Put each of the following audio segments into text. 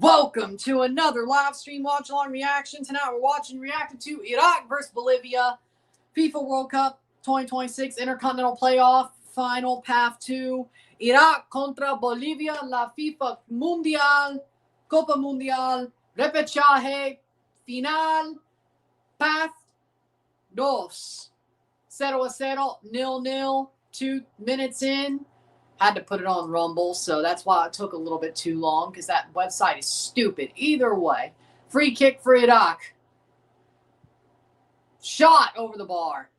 Welcome to another live stream watch along reaction. Tonight we're reacting to Iraq versus Bolivia, FIFA World Cup 2026 Intercontinental Playoff Final Path 2. Iraq contra Bolivia, la FIFA Mundial, Copa Mundial, Repechaje, Final, Path 2. 0-0, 0-0, 2 minutes in. Had to put it on Rumble, so that's why it took a little bit too long, because that website is stupid. Either way, free kick for Iraq. Shot over the bar.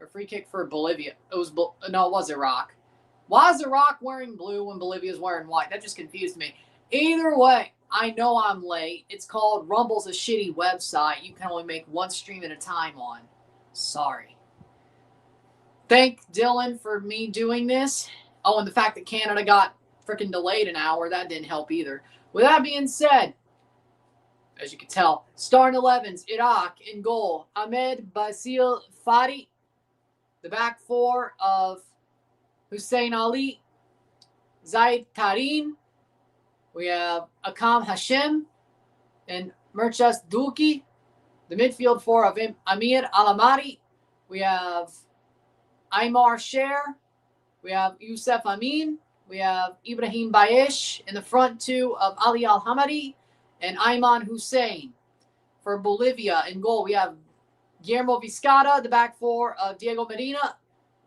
Or free kick for Bolivia. It was Iraq. Why is Iraq wearing blue when Bolivia's wearing white? That just confused me. Either way, I know I'm late. It's called Rumble's a shitty website. You can only make one stream at a time on. Sorry. Thank Dillon for me doing this. Oh, and the fact that Canada got freaking delayed an hour, that didn't help either. With that being said, as you can tell, starting 11s, Iraq in goal. Ahmed Basil Fadi. The back four of Hussein Ali, Zaid Karim. We have Akam Hashem and Merchas Duki. The midfield four of Amir Alamari. We have Aymar Sher, we have Youssef Amin, we have Ibrahim Bayesh in the front two of Ali Al-Hamadi and Ayman Hussein. For Bolivia in goal, we have Guillermo Vizcarra, the back four of Diego Medina.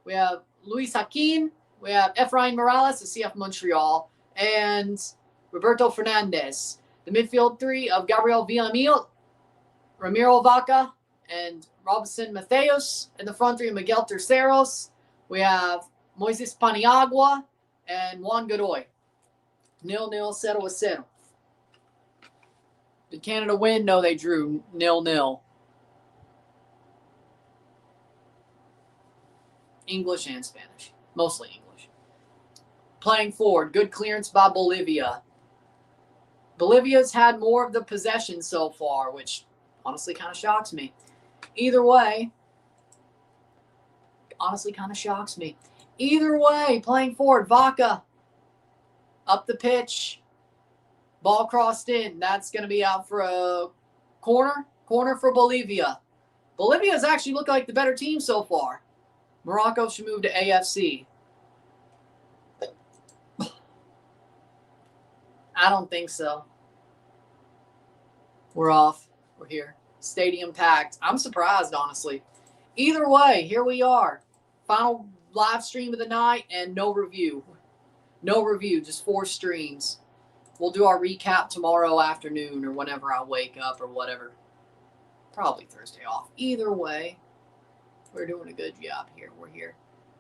We have Luis Hakim, we have Efrain Morales, the CF Montreal, and Roberto Fernandez. The midfield three of Gabriel Villamil, Ramiro Vaca, and Robinson Mateos. In the front three, Miguel Terceros. We have Moises Paniagua and Juan Godoy. 0-0, 0-0. Did Canada win? No, they drew 0-0. English and Spanish. Mostly English. Playing forward. Good clearance by Bolivia. Bolivia's had more of the possession so far, which honestly kind of shocks me. Either way, honestly kind of shocks me. Either way, playing forward, Vaca up the pitch, ball crossed in. That's going to be out for a corner for Bolivia. Bolivia's actually looked like the better team so far. Morocco should move to AFC. I don't think so. We're off. We're here. Stadium packed. I'm surprised, honestly. Either way, here we are. Final live stream of the night and no review. No review, just 4 streams. We'll do our recap tomorrow afternoon or whenever I wake up or whatever. Probably Thursday off. Either way, we're doing a good job here. We're here.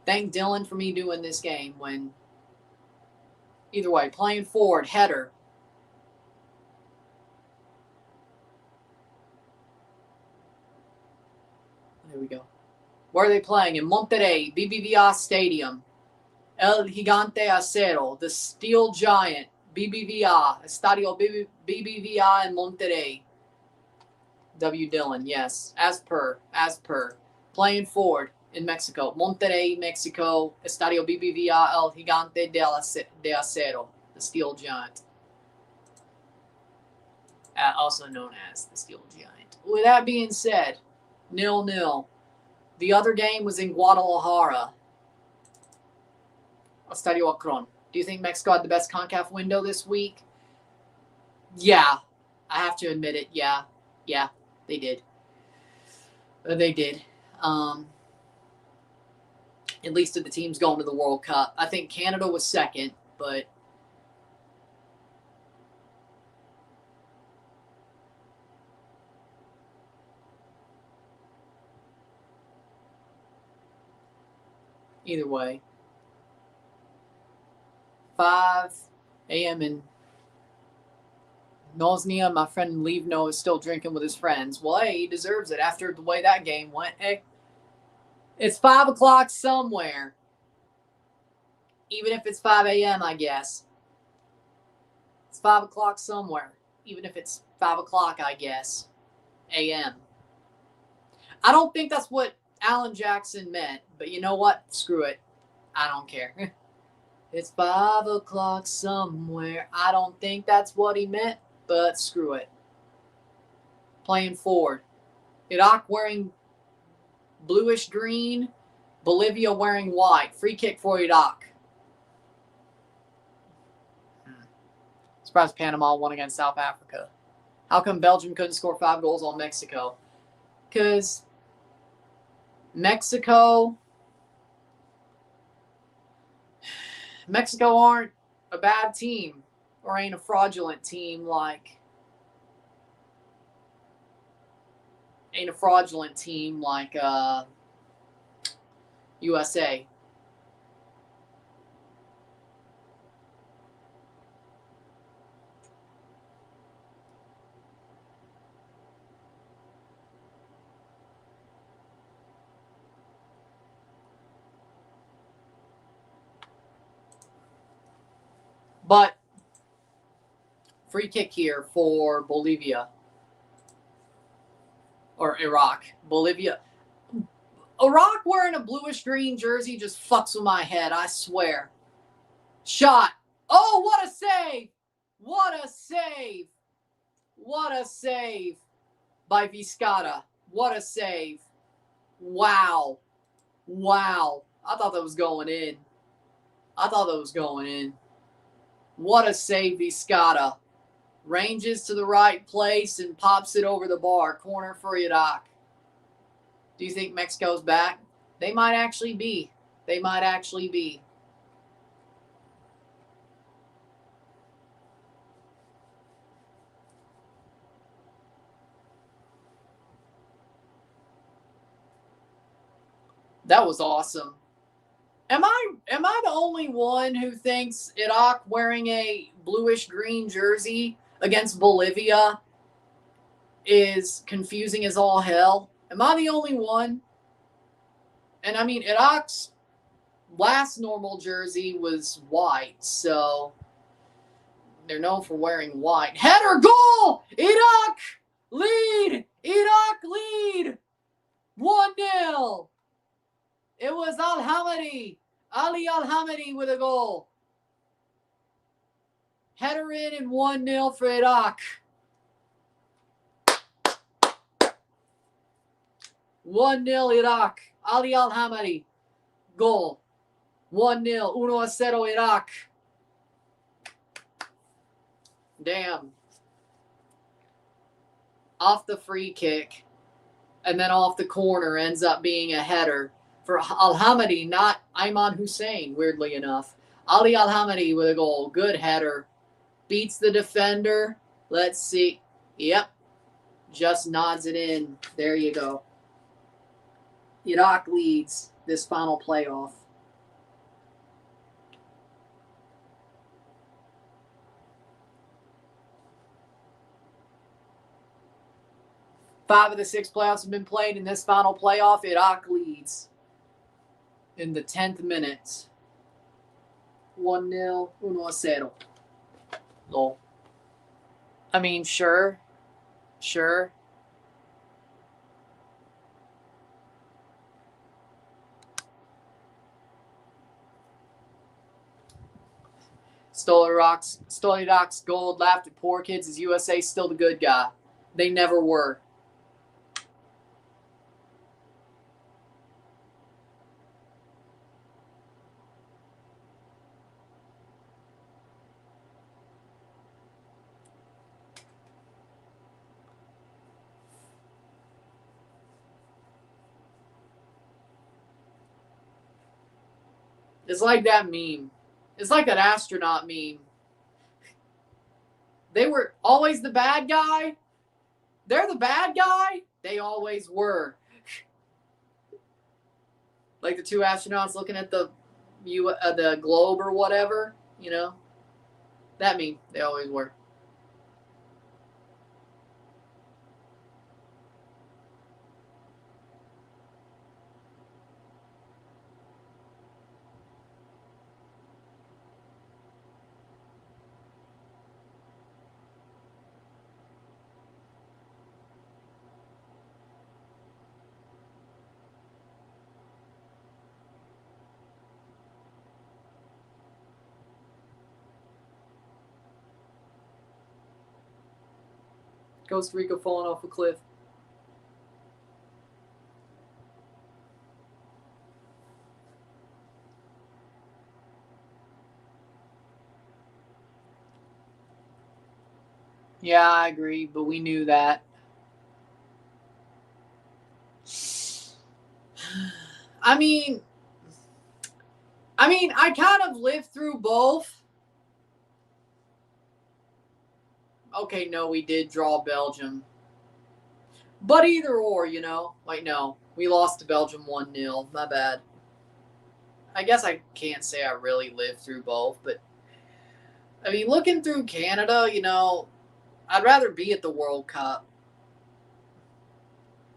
Thank Dillon for me doing this game when... Either way, playing forward, header. There we go. Where are they playing? In Monterrey, BBVA Stadium. El Gigante Acero, the Steel Giant, BBVA, Estadio BBVA in Monterrey. W. Dillon, yes, as per. Playing forward in Mexico. Monterrey, Mexico, Estadio BBVA, El Gigante de Acero, the Steel Giant. Also known as the Steel Giant. With that being said, 0-0. The other game was in Guadalajara. Estadio Akron. Do you think Mexico had the best CONCACAF window this week? Yeah. I have to admit it. Yeah. Yeah, they did. They did. At least of the teams going to the World Cup. I think Canada was second, but... Either way. 5 a.m. in Nosnia. My friend Livno is still drinking with his friends. Well, hey, he deserves it after the way that game went. Hey, it's 5 o'clock somewhere. Even if it's 5 a.m., I guess. It's 5 o'clock somewhere. Even if it's 5 o'clock, I guess. A.m. I don't think that's what Alan Jackson meant, but you know what? Screw it. I don't care. It's 5 o'clock somewhere. I don't think that's what he meant, but screw it. Playing forward. Iraq wearing bluish green. Bolivia wearing white. Free kick for Iraq. Surprised Panama won against South Africa. How come Belgium couldn't score 5 goals on Mexico? Because Mexico aren't a bad team or ain't a fraudulent team like USA. But free kick here for Bolivia. Or Iraq. Bolivia. Iraq wearing a bluish green jersey just fucks with my head, I swear. Shot. Oh, what a save! What a save! What a save by Vizcarra. What a save. Wow. Wow. I thought that was going in. What a save, Vizcarra. Ranges to the right place and pops it over the bar. Corner for Iraq. Do you think Mexico's back? They might actually be. That was awesome. Am I the only one who thinks Iraq wearing a bluish green jersey against Bolivia is confusing as all hell? Am I the only one? And I mean, Iraq's last normal jersey was white, so they're known for wearing white. Header goal! Iraq lead! 1-0. It was Ali Al-Hamadi with a goal. Header in and 1-0 for Iraq. 1-0 Iraq. Ali Al-Hamadi. Goal. 1-0. 1-0 Iraq. Damn. Off the free kick. And then off the corner ends up being a header for Al-Hamadi, not Ayman Hussein, weirdly enough. Ali Al-Hamadi with a goal. Good header. Beats the defender. Let's see. Yep. Just nods it in. There you go. Iraq leads this final playoff. Five of the 6 playoffs have been played in this final playoff. Iraq leads in the 10th minute. 1-0, 1-0. Lol. I mean, sure. Stole Iraq's gold, laughed at poor kids as USA still the good guy. They never were. It's like that meme. It's like that astronaut meme. They were always the bad guy. They're the bad guy. They always were. Like the 2 astronauts looking at the globe or whatever, you know. That meme. They always were. Costa Rica falling off a cliff. Yeah, I agree, but we knew that. I mean, I kind of lived through both. Okay, no, we did draw Belgium. But either or, you know. Like, no, we lost to Belgium 1-0. My bad. I guess I can't say I really lived through both, but I mean, looking through Canada, you know, I'd rather be at the World Cup.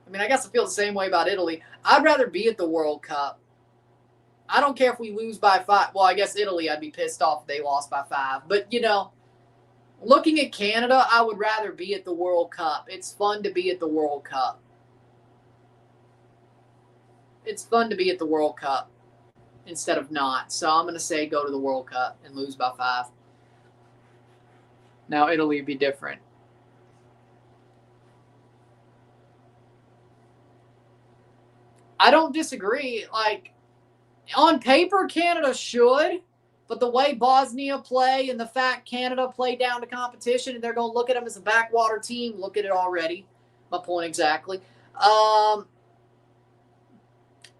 I mean, I guess I feel the same way about Italy. I'd rather be at the World Cup. I don't care if we lose by 5. Well, I guess Italy, I'd be pissed off if they lost by 5. But, you know, looking at Canada, I would rather be at the World Cup. It's fun to be at the World Cup. It's fun to be at the World Cup instead of not. So I'm going to say go to the World Cup and lose by 5. Now, Italy would be different. I don't disagree. Like, on paper, Canada should, but the way Bosnia play and the fact Canada play down to competition and they're going to look at them as a backwater team, look at it already. My point exactly.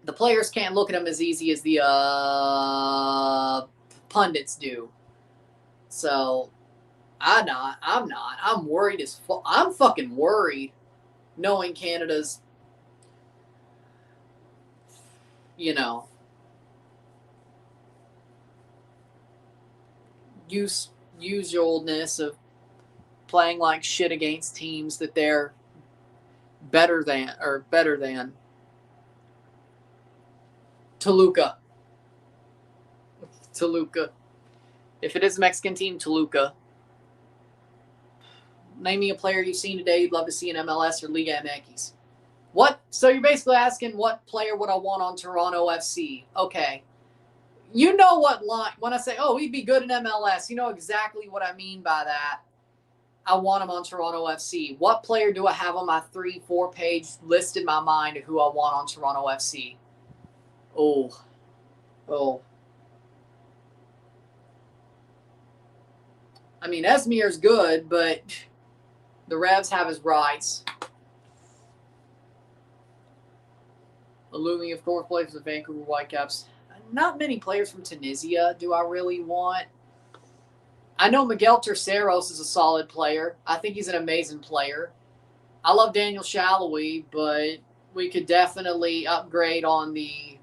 The players can't look at them as easy as the pundits do. So, I'm not. I'm worried as fuck. I'm fucking worried knowing Canada's, you know, usualness of playing like shit against teams that they're better than. Toluca. If it is a Mexican team, Toluca. Name me a player you've seen today you'd love to see in MLS or Liga MX. What? So you're basically asking what player would I want on Toronto FC? Okay. You know what line, when I say, oh, he'd be good in MLS, you know exactly what I mean by that. I want him on Toronto FC. What player do I have on my 3-4 page list in my mind of who I want on Toronto FC? Oh. I mean, Esmir's good, but the Revs have his rights. Alumi, of course, plays for the Vancouver Whitecaps. Not many players from Tunisia do I really want. I know Miguel Terceros is a solid player. I think he's an amazing player. I love Daniel Shalhoub, but we could definitely upgrade on the...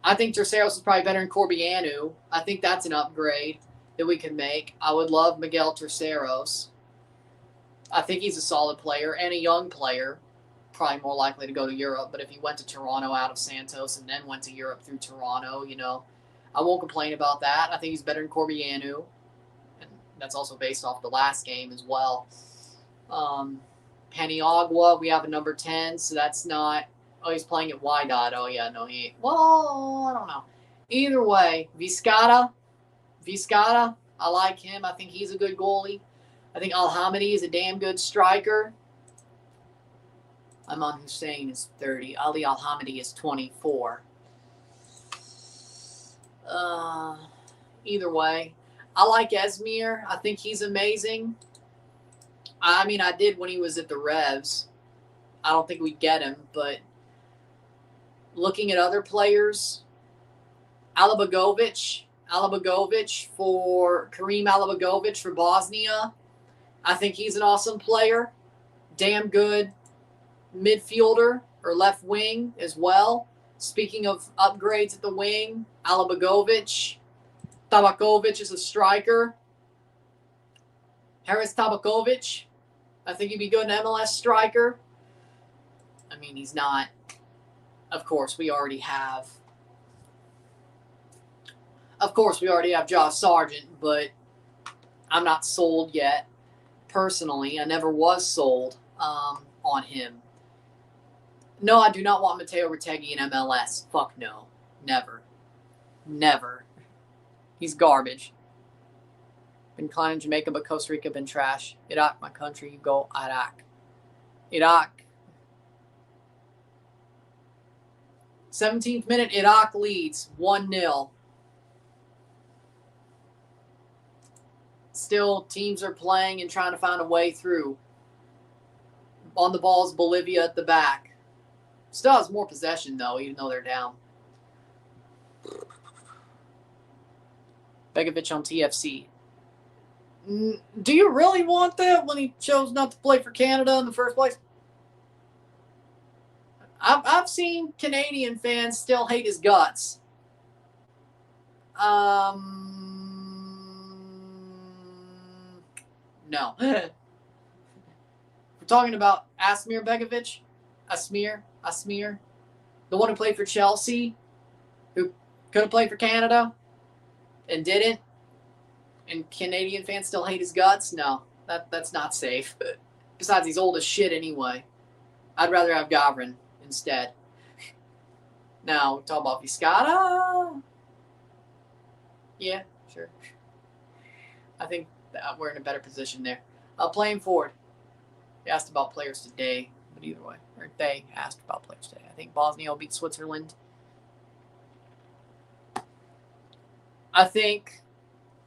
I think Terceros is probably better than Corbianu. I think that's an upgrade that we can make. I would love Miguel Terceros. I think he's a solid player and a young player. Probably more likely to go to Europe, but if he went to Toronto out of Santos and then went to Europe through Toronto, you know, I won't complain about that. I think he's better than Corbianu, and that's also based off the last game as well. Paniagua, we have a number 10, so that's not... Oh, he's playing at Y dot. Oh, yeah, no, he... Well, I don't know. Either way, Vizcata, I like him. I think he's a good goalie. I think Alhamidi is a damn good striker. Iman Hussein is 30. Ali Alhamidi is 24. Either way, I like Esmir. I think he's amazing. I mean, I did when he was at the Revs. I don't think we'd get him, but looking at other players, Kareem Alibagovic for Bosnia. I think he's an awesome player. Damn good midfielder or left wing as well. Speaking of upgrades at the wing, Alibagovic. Tabakovic is a striker. Haris Tabakovic. I think he'd be good in MLS striker. I mean, he's not. Of course, we already have Josh Sargent, but I'm not sold yet. Personally, I never was sold on him. No, I do not want Matteo Retegui in MLS. Fuck no. Never. He's garbage. Been climbing Jamaica, but Costa Rica been trash. Iraq, my country, you go Iraq. Iraq. 17th minute, Iraq leads 1-0. Still, teams are playing and trying to find a way through. On the ball is Bolivia at the back. Still has more possession, though, even though they're down. Begovic on TFC. Do you really want that when he chose not to play for Canada in the first place? I've seen Canadian fans still hate his guts. No. We're talking about Asmir Begovic. Asmir. The one who played for Chelsea, who could have played for Canada and didn't. And Canadian fans still hate his guts? No, that's not safe. Besides, he's old as shit anyway. I'd rather have Gavrin instead. Now, we talk about Viscata. Yeah, sure. I think that we're in a better position there. Playing forward. They asked about players today, but either way. Or they asked about players today. I think Bosnia will beat Switzerland. I think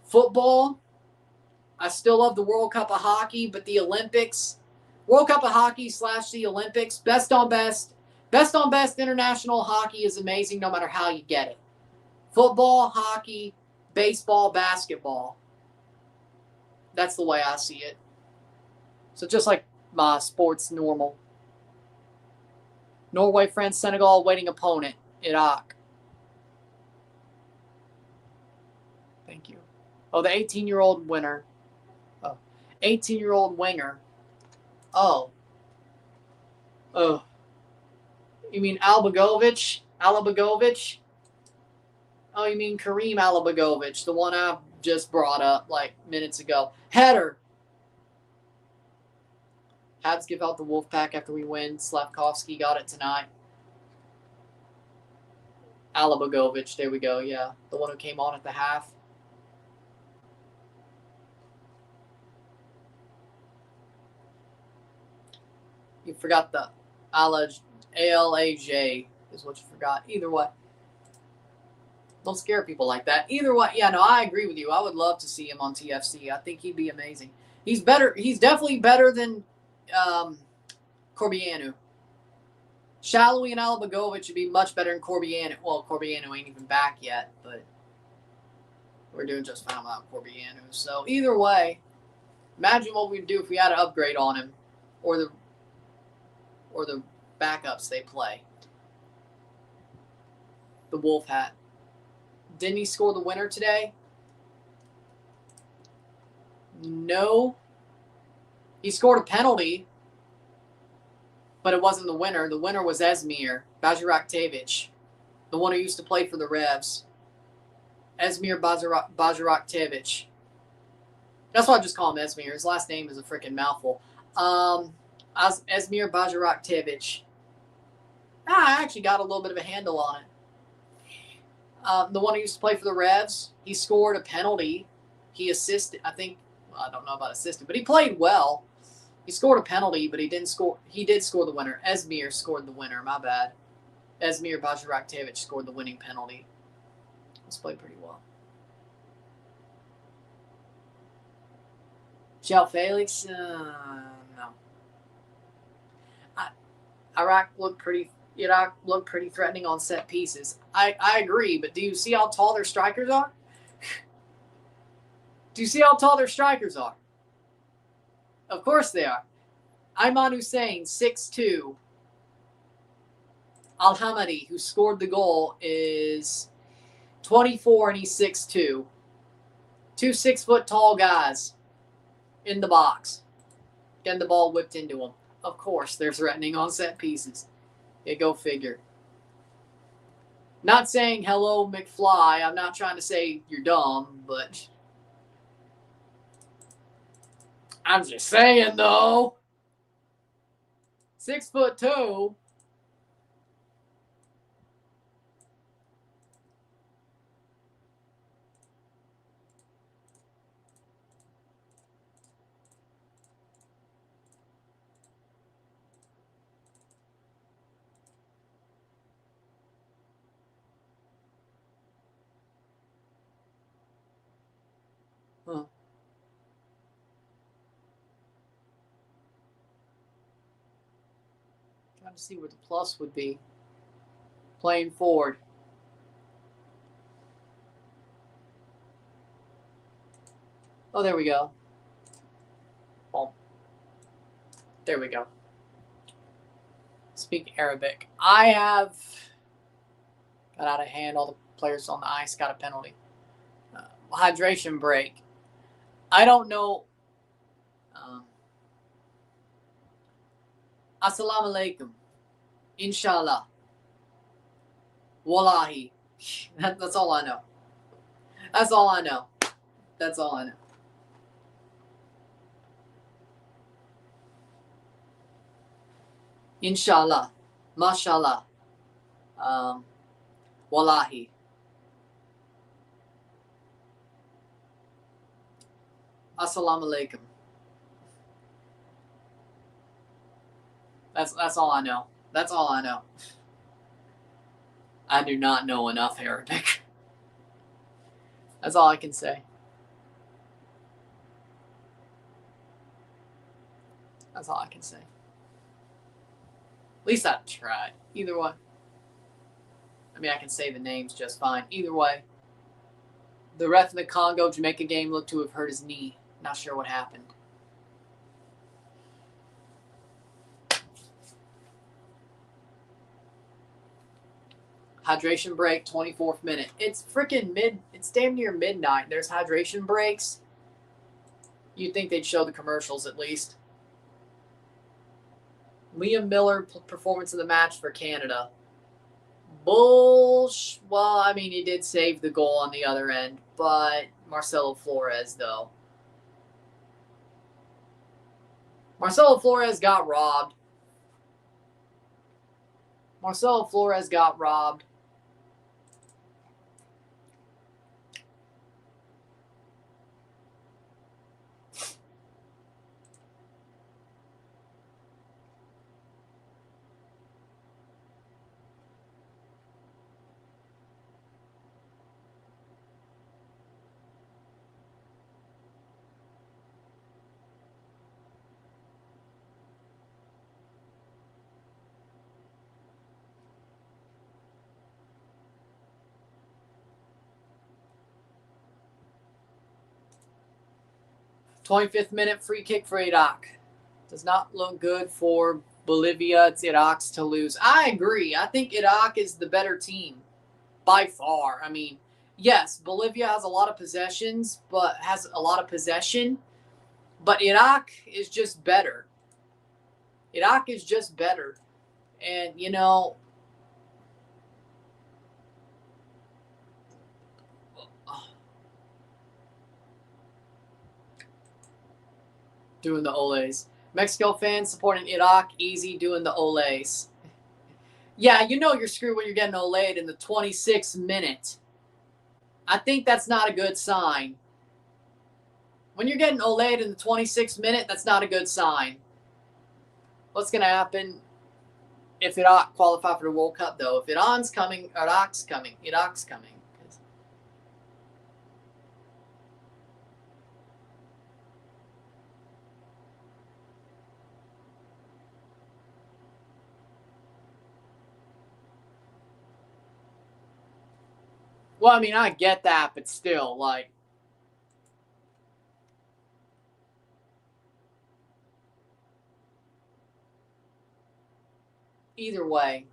football, I still love the World Cup of Hockey, but the Olympics, World Cup of Hockey / the Olympics, best on best international hockey is amazing no matter how you get it. Football, hockey, baseball, basketball. That's the way I see it. So just like my sports normal. Norway, France, Senegal, waiting opponent, Iraq. Thank you. Oh, the 18-year-old winner. Oh, 18-year-old winger. Oh. Oh. You mean Alabagovic? Alabagovic? Oh, you mean Kareem Alabagovic, the one I just brought up like minutes ago. Header. Habs give out the Wolff pack after we win. Slavkovsky got it tonight. Alabagovic, there we go, yeah. The one who came on at the half. You forgot the ALAJ is what you forgot. Either way. Don't scare people like that. Either way, yeah, no, I agree with you. I would love to see him on TFC. I think he'd be amazing. He's better. He's definitely better than Corbianu. Shallowy and Alabagovic would be much better than Corbianu. Well, Corbianu ain't even back yet, but we're doing just fine without Corbianu. So either way, imagine what we'd do if we had to upgrade on him, or the backups they play. The Wolff hat. Didn't he score the winner today? No. He scored a penalty, but it wasn't the winner. The winner was Esmir Bajraktavic, the one who used to play for the Revs. Esmir Bajraktavic. That's why I just call him Esmir. His last name is a freaking mouthful. Esmir Bajraktavic. I actually got a little bit of a handle on it. The one who used to play for the Revs, he scored a penalty. He assisted, I think, well, I don't know about assisted, but he played well. He scored a penalty, but he didn't score. He did score the winner. Esmir scored the winner, my bad. Esmir Bajraktavic scored the winning penalty. He's played pretty well. João Felix, no. Iraq looked pretty threatening on set pieces. I agree, but do you see how tall their strikers are? Do you see how tall their strikers are? Of course they are. Ayman Hussein, 6'2". Al-Hamadi, who scored the goal, is 24 and he's 6'2". Two 6-foot-tall guys in the box. Getting the ball whipped into them. Of course, they're threatening on set pieces. Yeah, go figure. Not saying hello, McFly. I'm not trying to say you're dumb, but I'm just saying, though. 6'2". Trying to see what the plus would be. Playing forward. Oh, there we go. Boom. There we go. Speak Arabic. I have got out of hand. All the players on the ice got a penalty. Hydration break. I don't know. Assalamu alaikum. Inshallah. Wallahi. That's all I know. That's all I know. That's all I know. Inshallah. Mashallah. Wallahi. Assalamu alaikum. That's all I know. That's all I know. I do not know enough Arabic. That's all I can say. That's all I can say. At least I tried. Either way. I mean, I can say the names just fine. Either way. The ref in the Congo-Jamaica game looked to have hurt his knee. Not sure what happened. Hydration break, 24th minute. It's freaking it's damn near midnight. There's hydration breaks. You'd think they'd show the commercials at least. Liam Miller, performance of the match for Canada. Well, I mean, he did save the goal on the other end, but Marcelo Flores, though. Marcelo Flores got robbed. Marcelo Flores got robbed. '25th minute free kick for Iraq. Does not look good for Bolivia. It's Iraq's to lose. I agree. I think Iraq is the better team by far. I mean, yes, Bolivia has a lot of possessions, but has a lot of possession. But Iraq is just better. Iraq is just better. And, you know, doing the Olays. Mexico fans supporting Iraq, easy doing the Olays. Yeah, you know you're screwed when you're getting Olayed in the 26th minute. I think that's not a good sign. When you're getting Olayed in the 26th minute, that's not a good sign. What's going to happen if Iraq qualify for the World Cup, though? If Iran's coming, Iraq's coming. Iraq's coming. Well, I mean, I get that, but still, like, either way.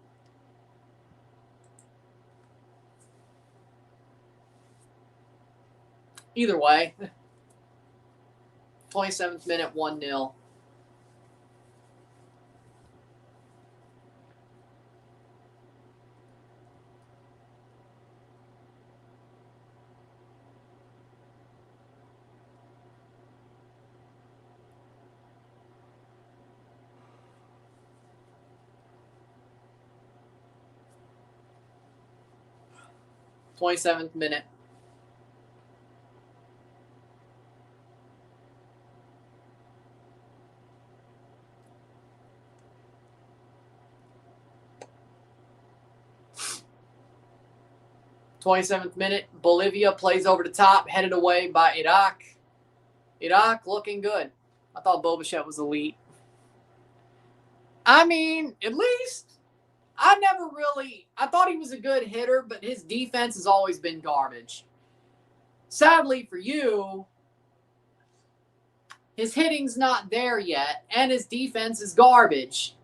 Either way. 27th minute, 1-0. '27th minute. '27th minute. Bolivia plays over the top, headed away by Iraq. Iraq looking good. I thought Boba was elite. I mean, at least I thought he was a good hitter, but his defense has always been garbage. Sadly for you, his hitting's not there yet, and his defense is garbage.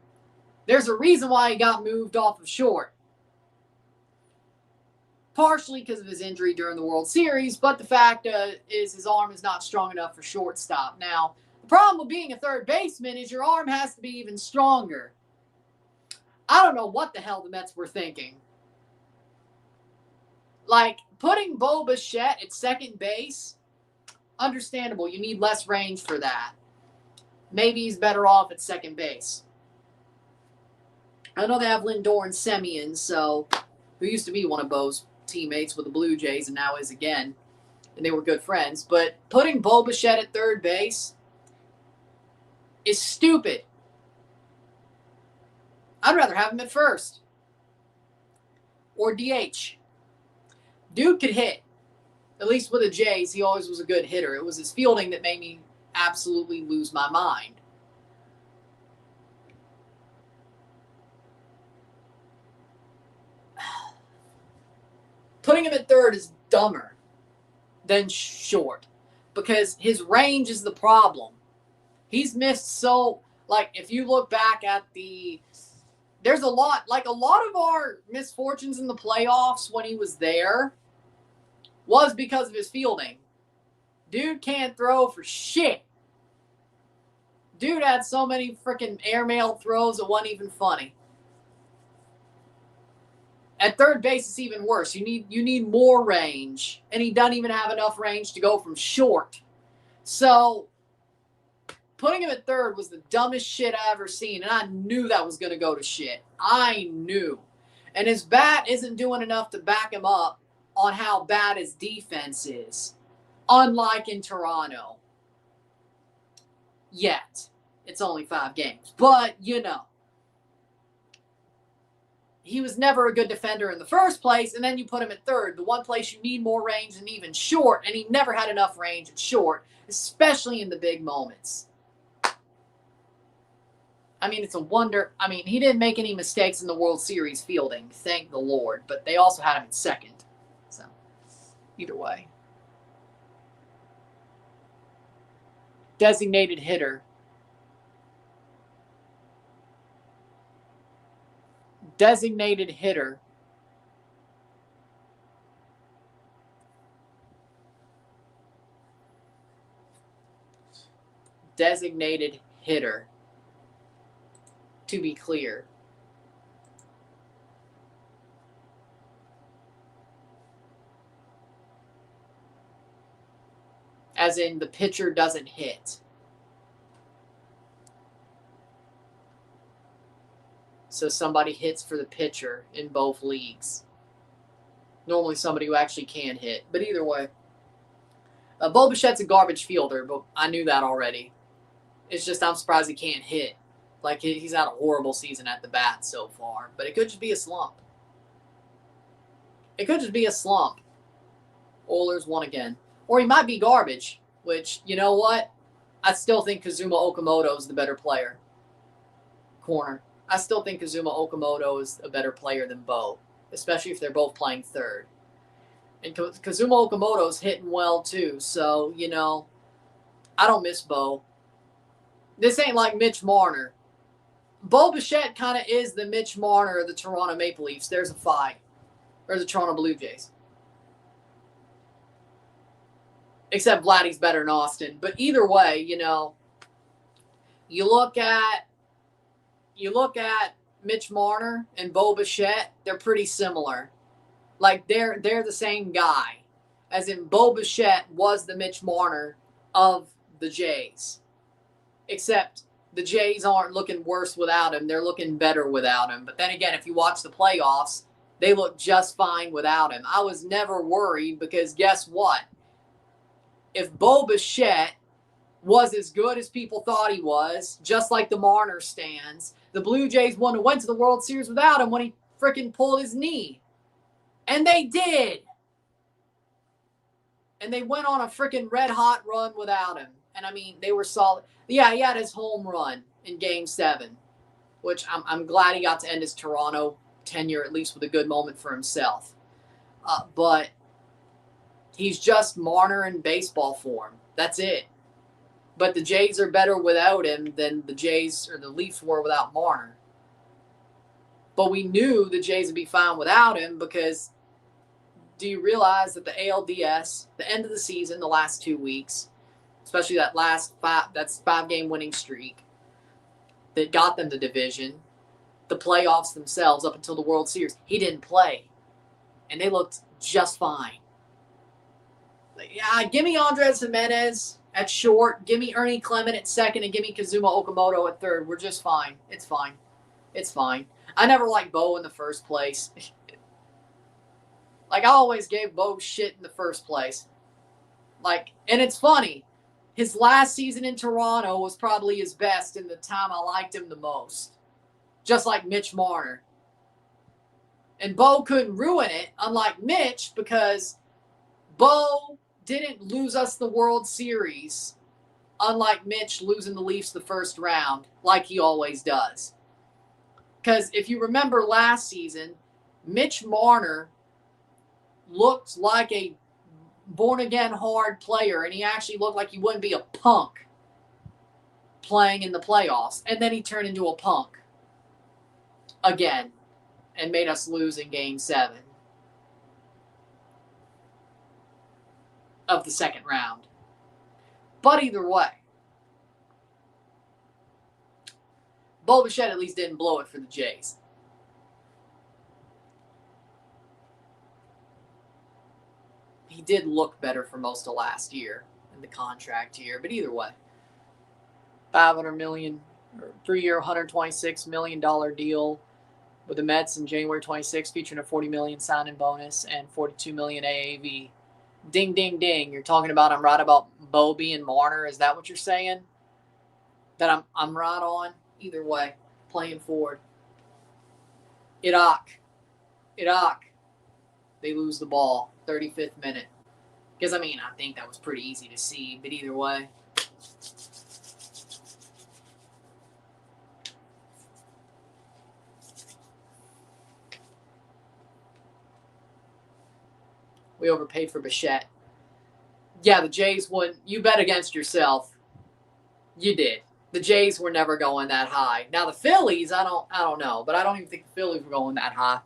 There's a reason why he got moved off of short. Partially because of his injury during the World Series, but the fact is his arm is not strong enough for shortstop. Now, the problem with being a third baseman is your arm has to be even stronger. I don't know what the hell the Mets were thinking. Like, putting Bo Bichette at second base, understandable. You need less range for that. Maybe he's better off at second base. I know they have Lindor and Semien, who used to be one of Bo's teammates with the Blue Jays and now is again, and they were good friends. But putting Bo Bichette at third base is stupid. I'd rather have him at first. Or DH. Dude could hit. At least with the Jays, he always was a good hitter. It was his fielding that made me absolutely lose my mind. Putting him at third is dumber than short because his range is the problem. He's missed if you look back at there's a lot of our misfortunes in the playoffs when he was there was because of his fielding. Dude can't throw for shit. Dude had so many freaking airmail throws it wasn't even funny. At third base, it's even worse. You need more range, and he doesn't even have enough range to go from short. So, putting him at third was the dumbest shit I ever seen, and I knew that was going to go to shit. I knew. And his bat isn't doing enough to back him up on how bad his defense is, unlike in Toronto. Yet. It's only 5 games. But, he was never a good defender in the first place, and then you put him at third, the one place you need more range than even short, and he never had enough range at short, especially in the big moments. I mean, it's a wonder. I mean, he didn't make any mistakes in the World Series fielding, thank the Lord, but they also had him at second. So, either way. Designated hitter. Designated hitter. Designated hitter. To be clear. As in, the pitcher doesn't hit. So somebody hits for the pitcher in both leagues. Normally somebody who actually can hit. But either way. Bo Bichette's a garbage fielder, but I knew that already. It's just I'm surprised he can't hit. Like, he's had a horrible season at the bat so far. But it could just be a slump. It could just be a slump. Oilers won again. Or he might be garbage, which, you know what? I still think Kazuma Okamoto is the better player. Corner. I still think Kazuma Okamoto is a better player than Bo, especially if they're both playing third. And Kazuma Okamoto's hitting well, too. So, I don't miss Bo. This ain't like Mitch Marner. Bo Bichette kind of is the Mitch Marner of the Toronto Maple Leafs. There's a fight. Or the Toronto Blue Jays. Except Vladdy's better than Austin. But either way, you look at Mitch Marner and Bo Bichette, they're pretty similar. Like, they're the same guy. As in, Bo Bichette was the Mitch Marner of the Jays. Except the Jays aren't looking worse without him. They're looking better without him. But then again, if you watch the playoffs, they look just fine without him. I was never worried because guess what? If Bo Bichette was as good as people thought he was, just like the Marner stands, the Blue Jays went to the World Series without him when he freaking pulled his knee. And they did. And they went on a freaking red-hot run without him. And, I mean, they were solid. Yeah, he had his home run in Game 7. which I'm glad he got to end his Toronto tenure at least with a good moment for himself. But he's just Marner in baseball form. That's it. But the Jays are better without him than the Jays or the Leafs were without Marner. But we knew the Jays would be fine without him because do you realize that the ALDS, the end of the season, the last 2 weeks, especially that last five-game winning streak that got them the division, the playoffs themselves up until the World Series, he didn't play. And they looked just fine. Yeah, give me Andres Jimenez at short, give me Ernie Clement at second, and give me Kazuma Okamoto at third. We're just fine. It's fine. It's fine. I never liked Bo in the first place. I always gave Bo shit in the first place. And it's funny. His last season in Toronto was probably his best in the time I liked him the most. Just like Mitch Marner. And Bo couldn't ruin it, unlike Mitch, because Bo didn't lose us the World Series, unlike Mitch losing the Leafs the first round, like he always does. Because if you remember last season, Mitch Marner looked like a born-again hard player, and he actually looked like he wouldn't be a punk playing in the playoffs. And then he turned into a punk again and made us lose in Game 7 of the second round. But either way, Bo Bichette at least didn't blow it for the Jays. He did look better for most of last year in the contract year, but either way, $500 million, or 3-year, $126 million deal with the Mets in January 26, featuring a $40 million signing bonus and $42 million AAV. Ding, ding, ding. You're talking about I'm right about Bobby and Marner. Is that what you're saying? That I'm right on? Either way, playing forward. Iraq. They lose the ball. 35th minute. Because, I think that was pretty easy to see. But either way. We overpaid for Bichette. Yeah, the Jays wouldn't. You bet against yourself. You did. The Jays were never going that high. Now the Phillies, I don't know, but I don't even think the Phillies were going that high.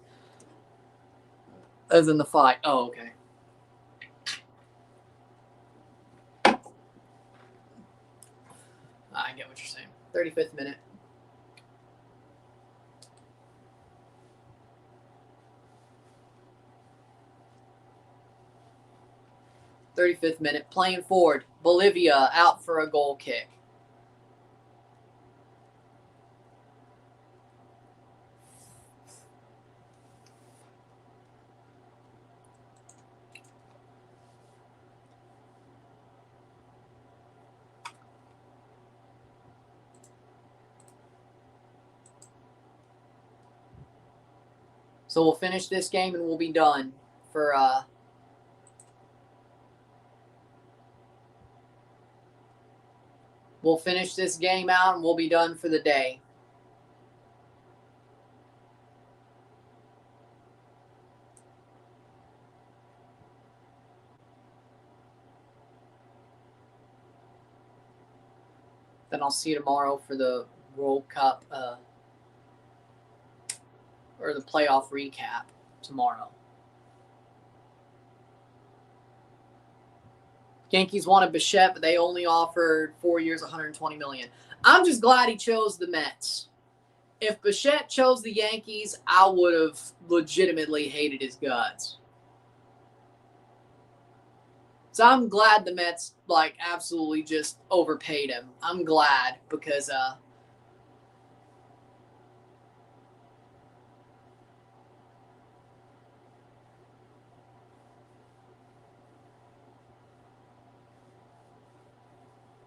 As in the fight. Oh, okay. I get what you're saying. 35th minute. Playing forward. Bolivia out for a goal kick. So we'll finish this game and we'll be done for we'll finish this game out and we'll be done for the day. Then I'll see you tomorrow for the World Cup or the playoff recap tomorrow. Yankees wanted Bichette, but they only offered 4 years, $120 million. I'm just glad he chose the Mets. If Bichette chose the Yankees, I would have legitimately hated his guts. So I'm glad the Mets absolutely just overpaid him. I'm glad because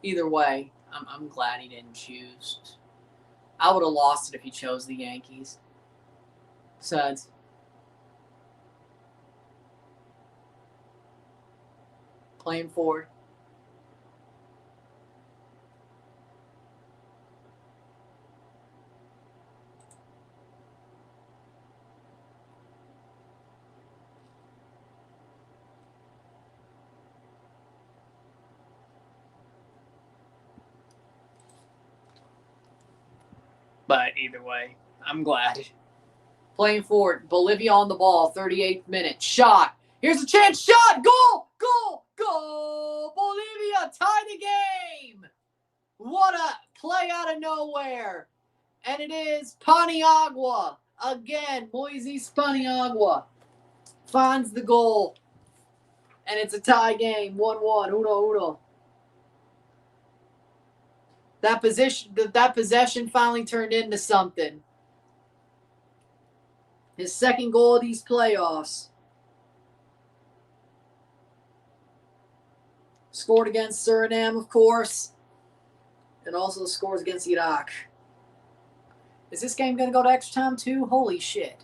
either way, I'm glad he didn't choose. I would have lost it if he chose the Yankees. Besides, playing forward. But either way, I'm glad. Playing forward, Bolivia on the ball, 38th minute. Shot. Here's a chance. Shot. Goal. Goal. Goal. Bolivia tie the game. What a play out of nowhere. And it is Paniagua. Again, Moises Paniagua finds the goal. And it's a tie game. 1-1. Uno. That possession finally turned into something. His second goal of these playoffs. Scored against Suriname, of course. And also scores against Iraq. Is this game going to go to extra time too? Holy shit.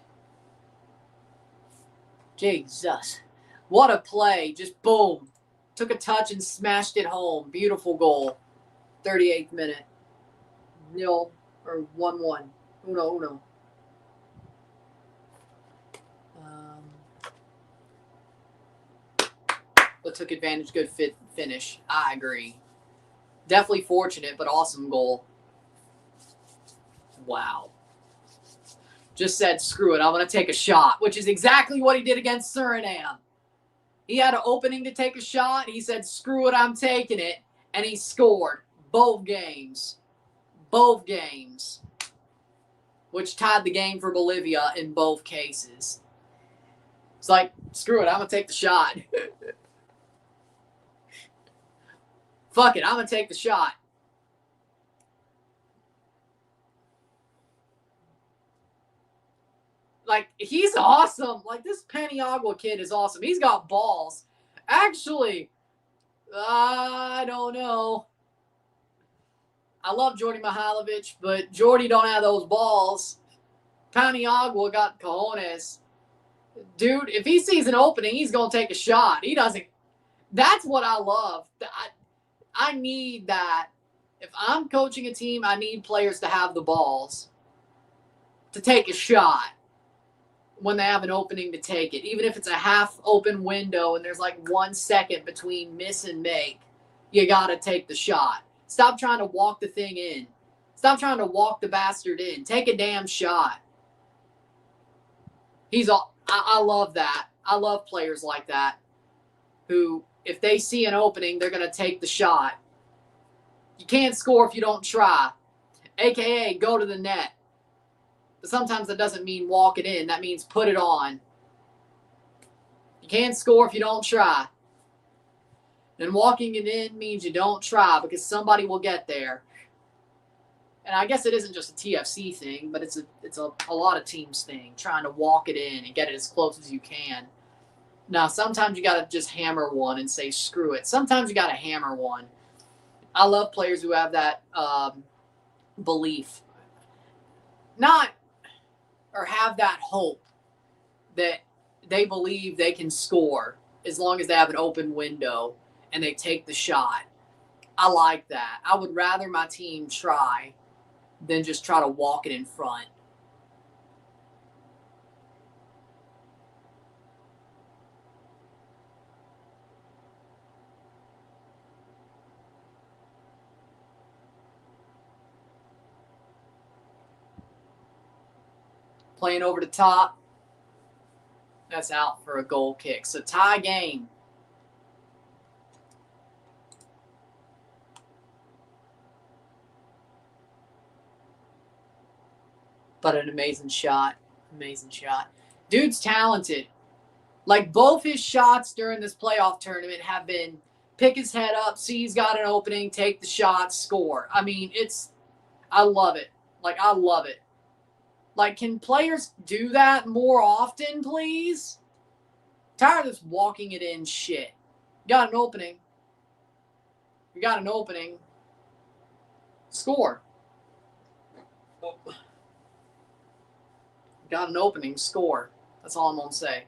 Jesus. What a play. Just boom. Took a touch and smashed it home. Beautiful goal. 38th minute. 0 or 1-1. Uno. But took advantage. Good finish. I agree. Definitely fortunate, but awesome goal. Wow. Just said, screw it, I'm going to take a shot, which is exactly what he did against Suriname. He had an opening to take a shot. He said, screw it, I'm taking it. And he scored both games. Both games. Which tied the game for Bolivia in both cases. It's like, screw it, I'm going to take the shot. Fuck it, I'm going to take the shot. Like, he's awesome. Like, this Paniagua kid is awesome. He's got balls. Actually, I don't know. I love Jordy Mihailovic, but Jordy don't have those balls. Paniagua got cojones. Dude, if he sees an opening, he's going to take a shot. He doesn't. That's what I love. I need that. If I'm coaching a team, I need players to have the balls to take a shot when they have an opening to take it. Even if it's a half open window and there's like 1 second between miss and make, you got to take the shot. Stop trying to walk the thing in. Stop trying to walk the bastard in. Take a damn shot. I love that. I love players like that who, if they see an opening, they're going to take the shot. You can't score if you don't try, a.k.a. go to the net. But sometimes that doesn't mean walk it in. That means put it on. You can't score if you don't try. And walking it in means you don't try because somebody will get there. And I guess it isn't just a TFC thing, but it's a lot of teams thing, trying to walk it in and get it as close as you can. Now, sometimes you got to just hammer one and say, screw it. Sometimes you got to hammer one. I love players who have that belief. Or have that hope that they believe they can score as long as they have an open window and they take the shot. I like that. I would rather my team try than just try to walk it in front. Playing over the top. That's out for a goal kick. So tie game. But an amazing shot. Amazing shot. Dude's talented. Like, both his shots during this playoff tournament have been pick his head up, see he's got an opening, take the shot, score. I mean, I love it. Like, I love it. Like, can players do that more often, please? Tired of this walking it in shit. You got an opening. You got an opening. Score. Got an opening. Score. That's all I'm going to say.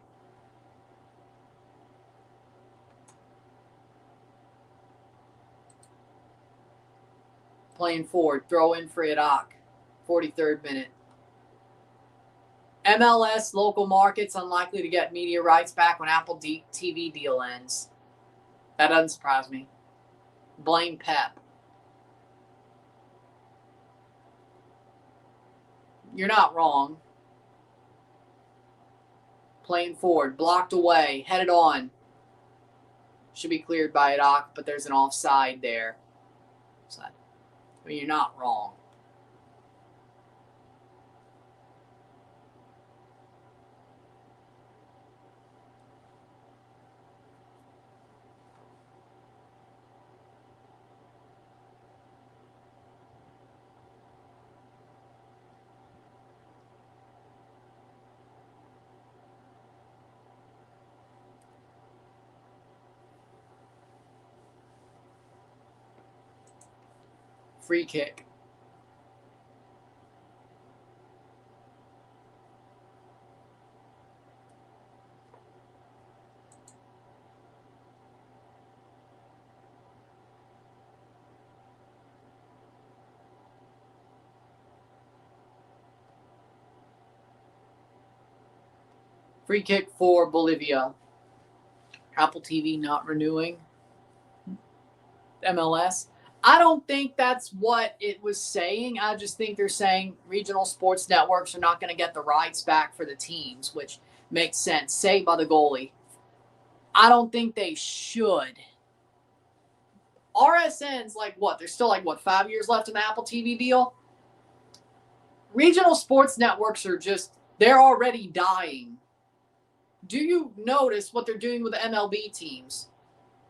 Playing forward. Throw in for Iraq. 43rd minute. MLS local markets unlikely to get media rights back when Apple TV deal ends. That doesn't surprise me. Blame Pep. You're not wrong. Playing forward, blocked away, headed on. Should be cleared by Iraq, but there's an offside there. I mean, you're not wrong. Free kick. Free kick for Bolivia. Apple TV not renewing. MLS. I don't think that's what it was saying. I just think they're saying regional sports networks are not going to get the rights back for the teams, which makes sense. Saved by the goalie. I don't think they should. RSN's like what? There's still 5 years left in the Apple TV deal? Regional sports networks are they're already dying. Do you notice what they're doing with the MLB teams?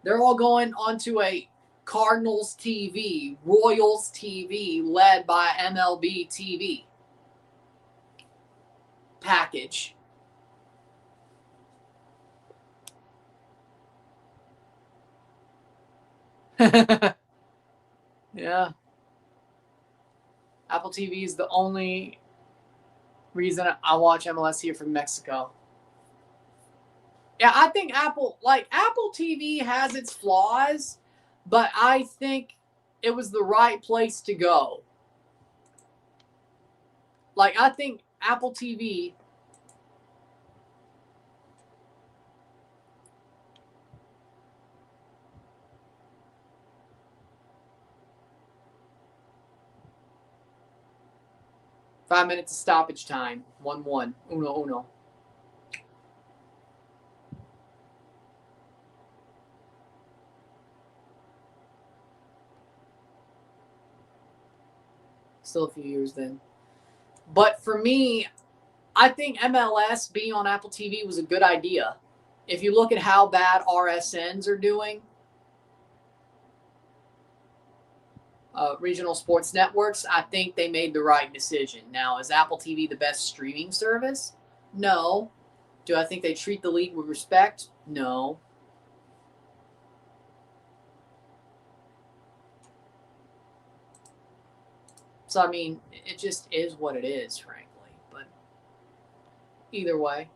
They're all going onto a Cardinals TV, Royals TV, led by MLB TV package. Yeah. Apple TV is the only reason I watch MLS here from Mexico. Yeah, I think Apple TV has its flaws, but I think it was the right place to go. I think Apple TV Five minutes of stoppage time. 1-1. Uno. Still a few years then. But for me, I think MLS being on Apple TV was a good idea. If you look at how bad RSNs are doing, regional sports networks, I think they made the right decision. Now, is Apple TV the best streaming service? No. Do I think they treat the league with respect? No. So, I mean, it just is what it is, frankly. But either way.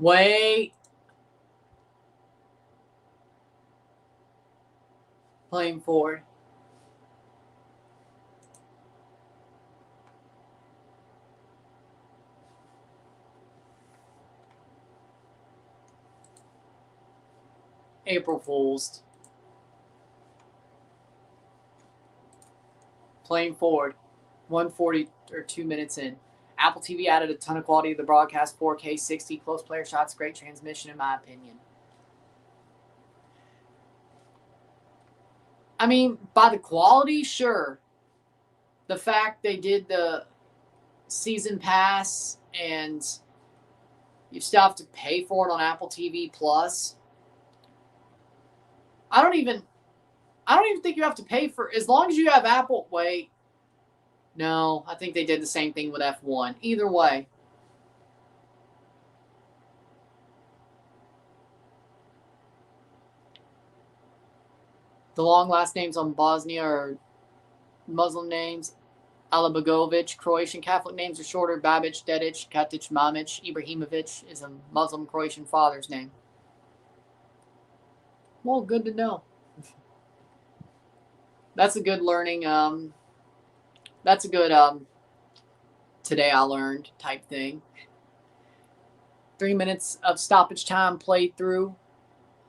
Wait. Playing forward. April Fools. Playing forward. 140 or 2 minutes in. Apple TV added a ton of quality to the broadcast. 4K, 60, close player shots, great transmission, in my opinion. I mean, by the quality, sure. The fact they did the season pass and you still have to pay for it on Apple TV Plus. I don't even think you have to pay for, as long as you have Apple. Wait. No, I think they did the same thing with F1. Either way. The long last names on Bosnia are Muslim names. Alibegovic. Croatian Catholic names are shorter. Babic, Dedic, Katic, Mamic. Ibrahimovic is a Muslim Croatian father's name. Well, good to know. That's a good learning. That's a good today I learned type thing. 3 minutes of stoppage time played through.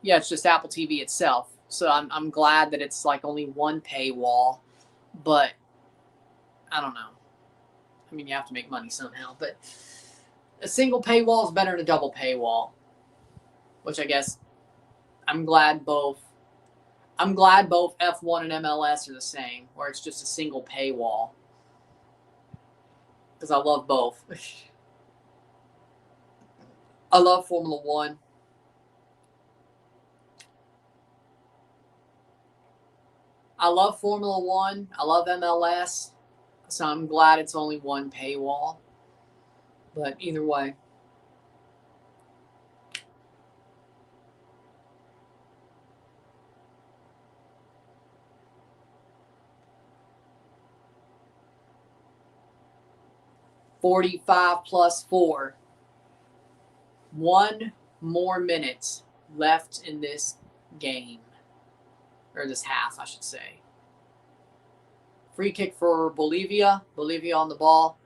Yeah, it's just Apple TV itself. So I'm glad that it's like only one paywall, but I don't know. I mean, you have to make money somehow, but a single paywall is better than a double paywall, which I guess I'm glad both F1 and MLS are the same, where it's just a single paywall, because I love both. I love Formula One. I love Formula One. I love MLS. So I'm glad it's only one paywall. But either way. +45 4. 1 more minute left in this game. Or this half, I should say. Free kick for Bolivia. Bolivia on the ball.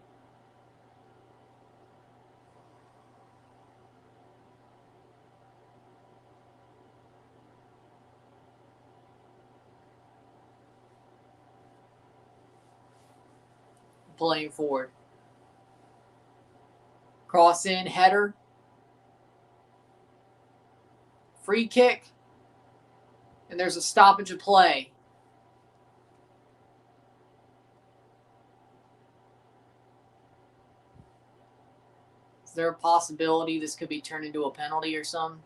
Playing forward. Cross in, header. Free kick. And there's a stoppage of play. Is there a possibility this could be turned into a penalty or something?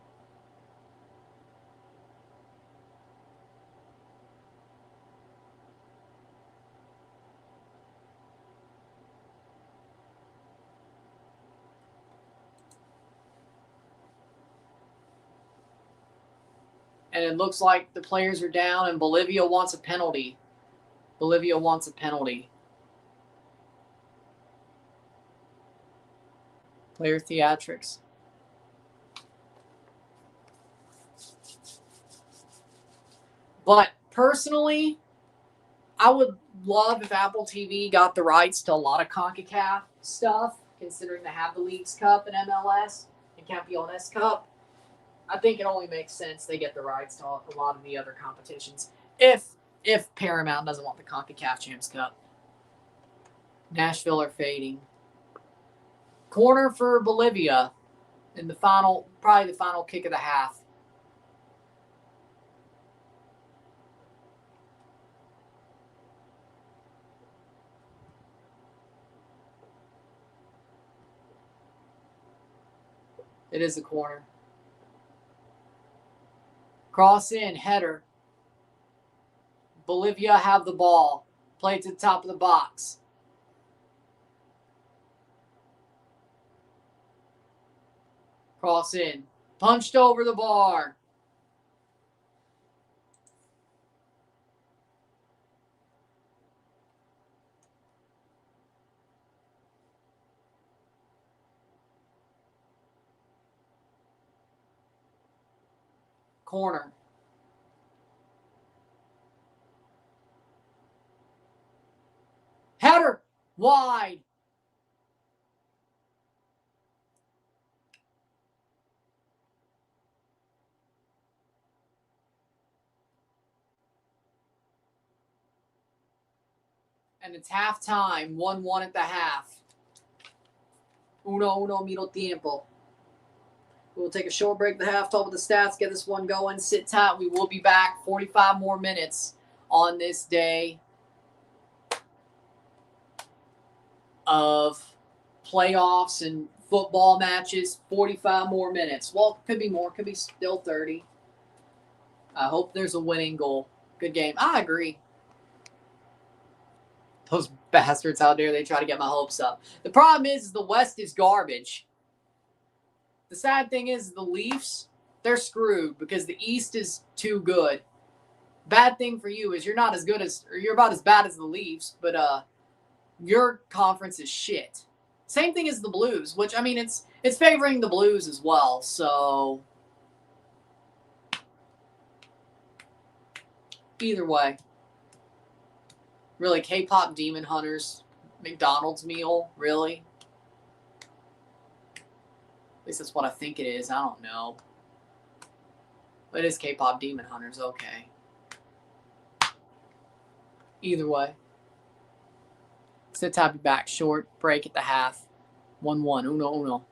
And it looks like the players are down and Bolivia wants a penalty. Bolivia wants a penalty. Player theatrics. But personally, I would love if Apple TV got the rights to a lot of CONCACAF stuff, considering they have the Leagues Cup and MLS and Campeones Cup. I think it only makes sense they get the rights to a lot of the other competitions. If Paramount doesn't want the CONCACAF Champs Cup. Nashville are fading. Corner for Bolivia in the final, probably the final kick of the half. It is a corner. Cross in, header. Bolivia have the ball. Play to the top of the box. Cross in. Punched over the bar. Corner. Header. Wide. And it's halftime. 1-1 at the half. Uno miro tiempo. We'll take a short break at the half, talk with the stats, get this one going. Sit tight. We will be back 45 more minutes on this day of playoffs and football matches. 45 more minutes. Well, could be more. Could be still 30. I hope there's a winning goal. Good game. I agree. Those bastards out there, they try to get my hopes up. The problem is the West is garbage. The sad thing is the Leafs, they're screwed because the East is too good. Bad thing for you is you're not as good as, or you're about as bad as the Leafs, but your conference is shit. Same thing as the Blues, which, I mean, it's favoring the Blues as well. So either way, really, K-pop Demon Hunters McDonald's meal, really? At least that's what I think it is. I don't know. But it is K-pop Demon Hunters. Okay. Either way. Sit happy back. Short break at the half. 1-1. Uno.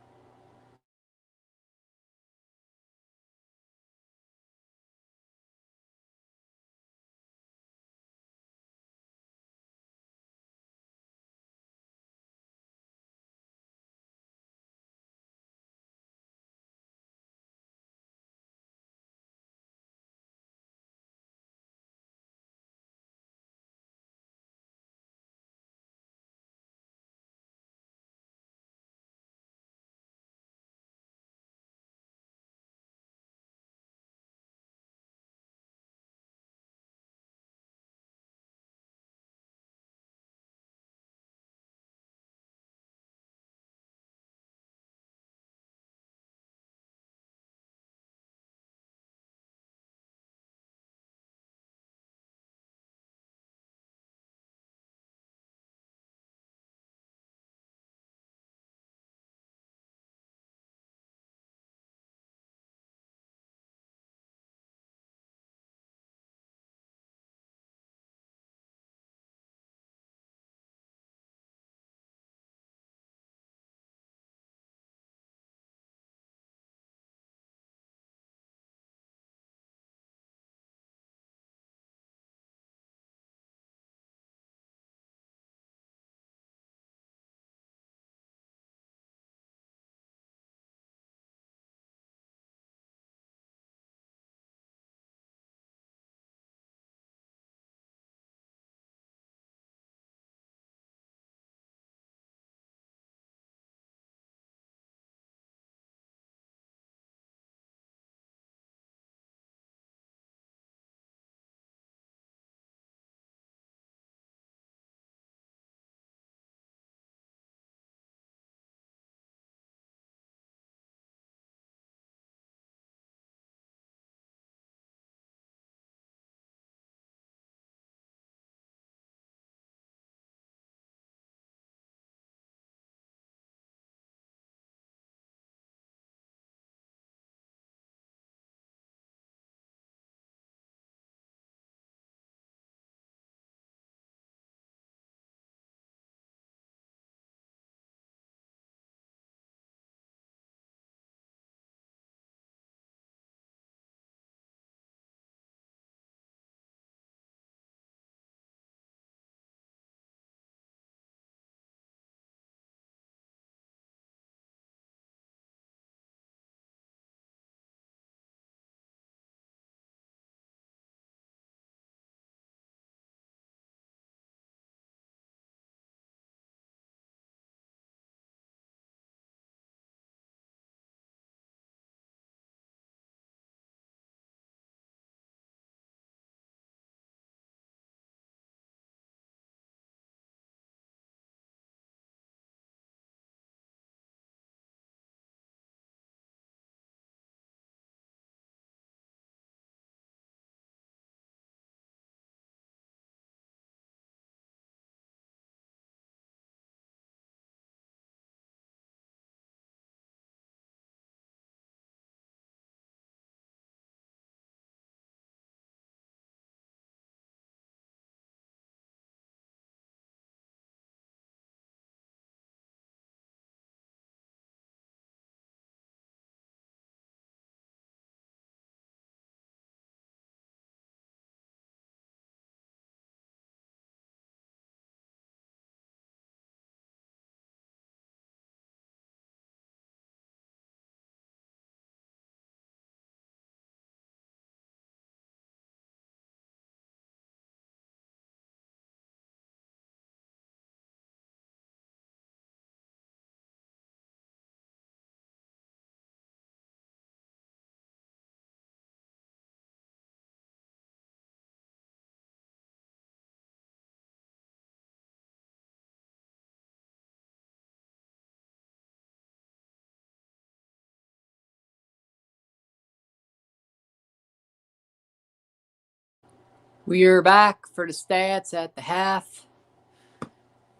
We are back for the stats at the half.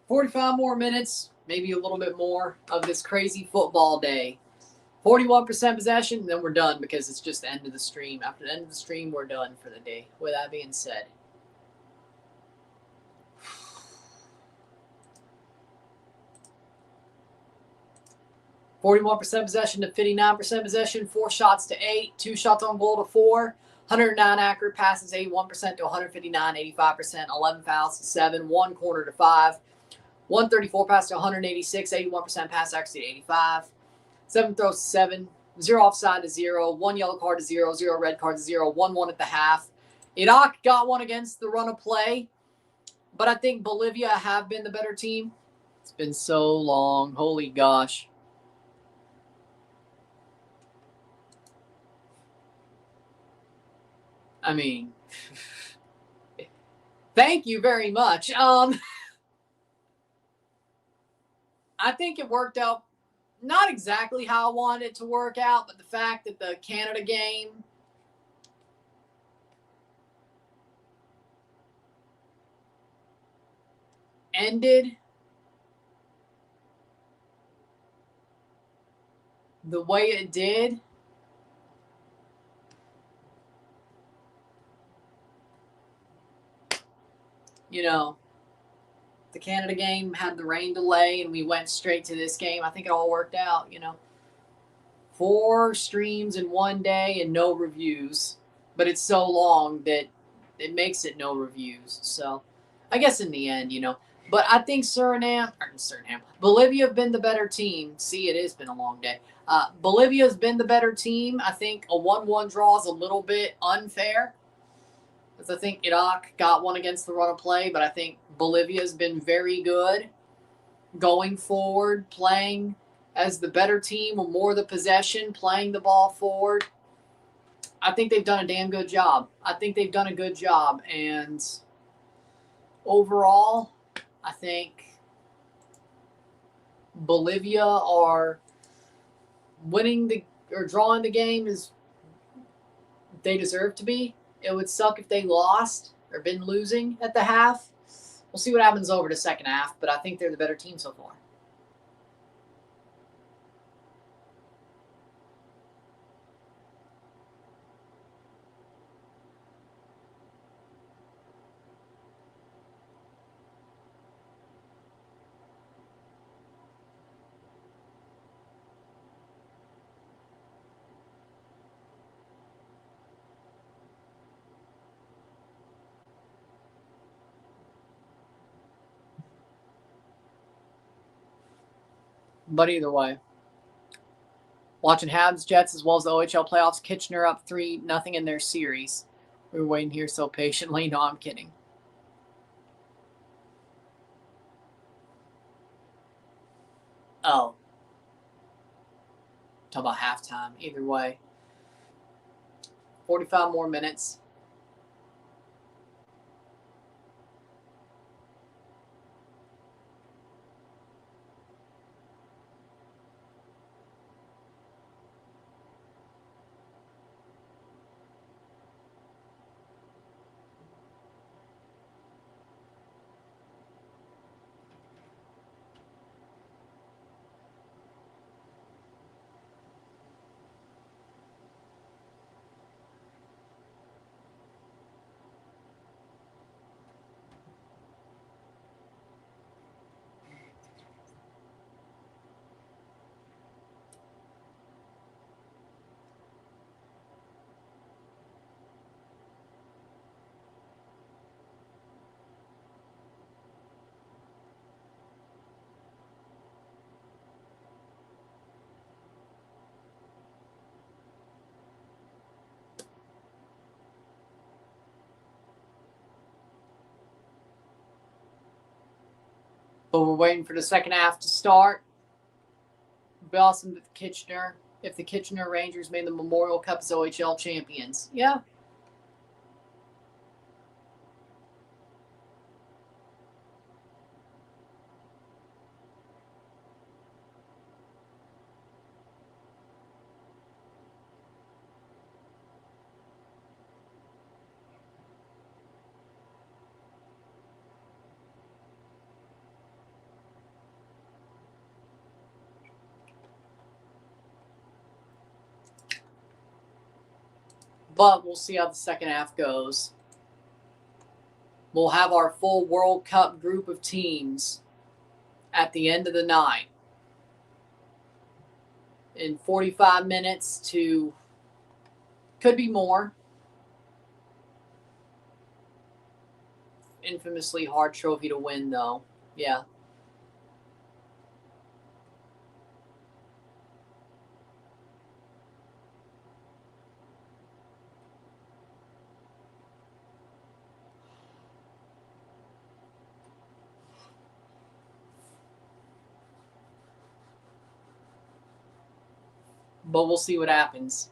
45 more minutes, maybe a little bit more of this crazy football day. 41% possession, and then we're done because it's just the end of the stream. After the end of the stream, we're done for the day. With that being said, (41% possession to 59% possession, 4 shots to 8, 2 shots on goal to 4, 109 accurate passes, 81% to 159, 85%, 11 fouls to 7, 1 corner to 5, 134 pass to 186, 81% pass accuracy to 85, 7 throws to 7, 0 offside to 0, 1 yellow card to 0, 0 red card to 0, 1-1 at the half. Iraq got one against the run of play, but I think Bolivia have been the better team. It's been so long. Holy gosh. I mean, thank you very much. I think it worked out not exactly how I wanted it to work out, but the fact that the Canada game ended the way it did, you know, the Canada game had the rain delay and we went straight to this game. I think it all worked out, 4 streams in one day and no reviews, but it's so long that it makes it no reviews. So I guess in the end, but I think Bolivia have been the better team. See, it has been a long day. Bolivia has been the better team. I think a 1-1 draw is a little bit unfair, because I think Iraq got one against the run of play, but I think Bolivia has been very good going forward, playing as the better team with more of the possession, playing the ball forward. I think they've done a damn good job. And overall, I think Bolivia are drawing the game as they deserve to be. It would suck if they lost or been losing at the half. We'll see what happens over the second half, but I think they're the better team so far. But either way, watching Habs Jets as well as the OHL playoffs. Kitchener up 3-0 in their series. We were waiting here so patiently. No, I'm kidding. Oh. Talk about halftime. Either way. 45 more minutes. But we're waiting for the second half to start. It'd be awesome if the Kitchener Rangers made the Memorial Cup as OHL champions. Yeah. But we'll see how the second half goes. We'll have our full World Cup group of teams at the end of the night. In 45 minutes to, could be more. Infamously hard trophy to win, though. Yeah. But we'll see what happens.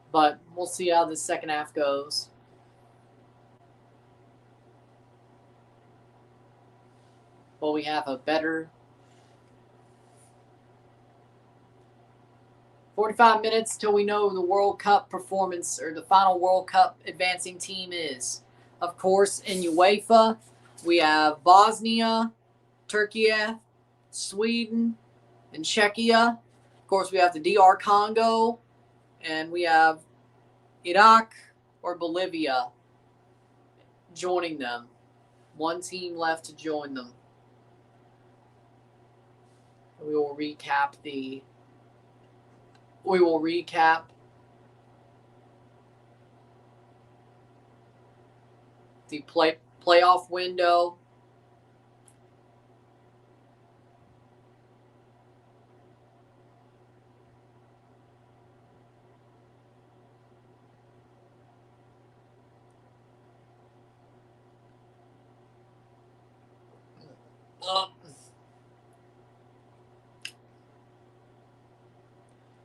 But we'll see how the second half goes. Will we have a better 45 minutes till we know the World Cup performance or the final World Cup advancing team is? Of course, in UEFA, we have Bosnia, Turkey, Sweden, and Czechia. Of course, we have the DR Congo, and we have Iraq or Bolivia joining them. One team left to join them. We will recap the playoff window.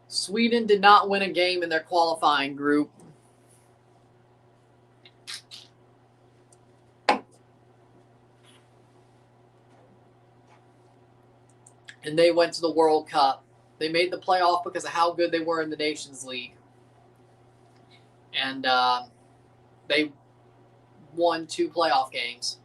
Sweden did not win a game in their qualifying group. And they went to the World Cup. They made the playoff because of how good they were in the Nations League. And they won 2 playoff games.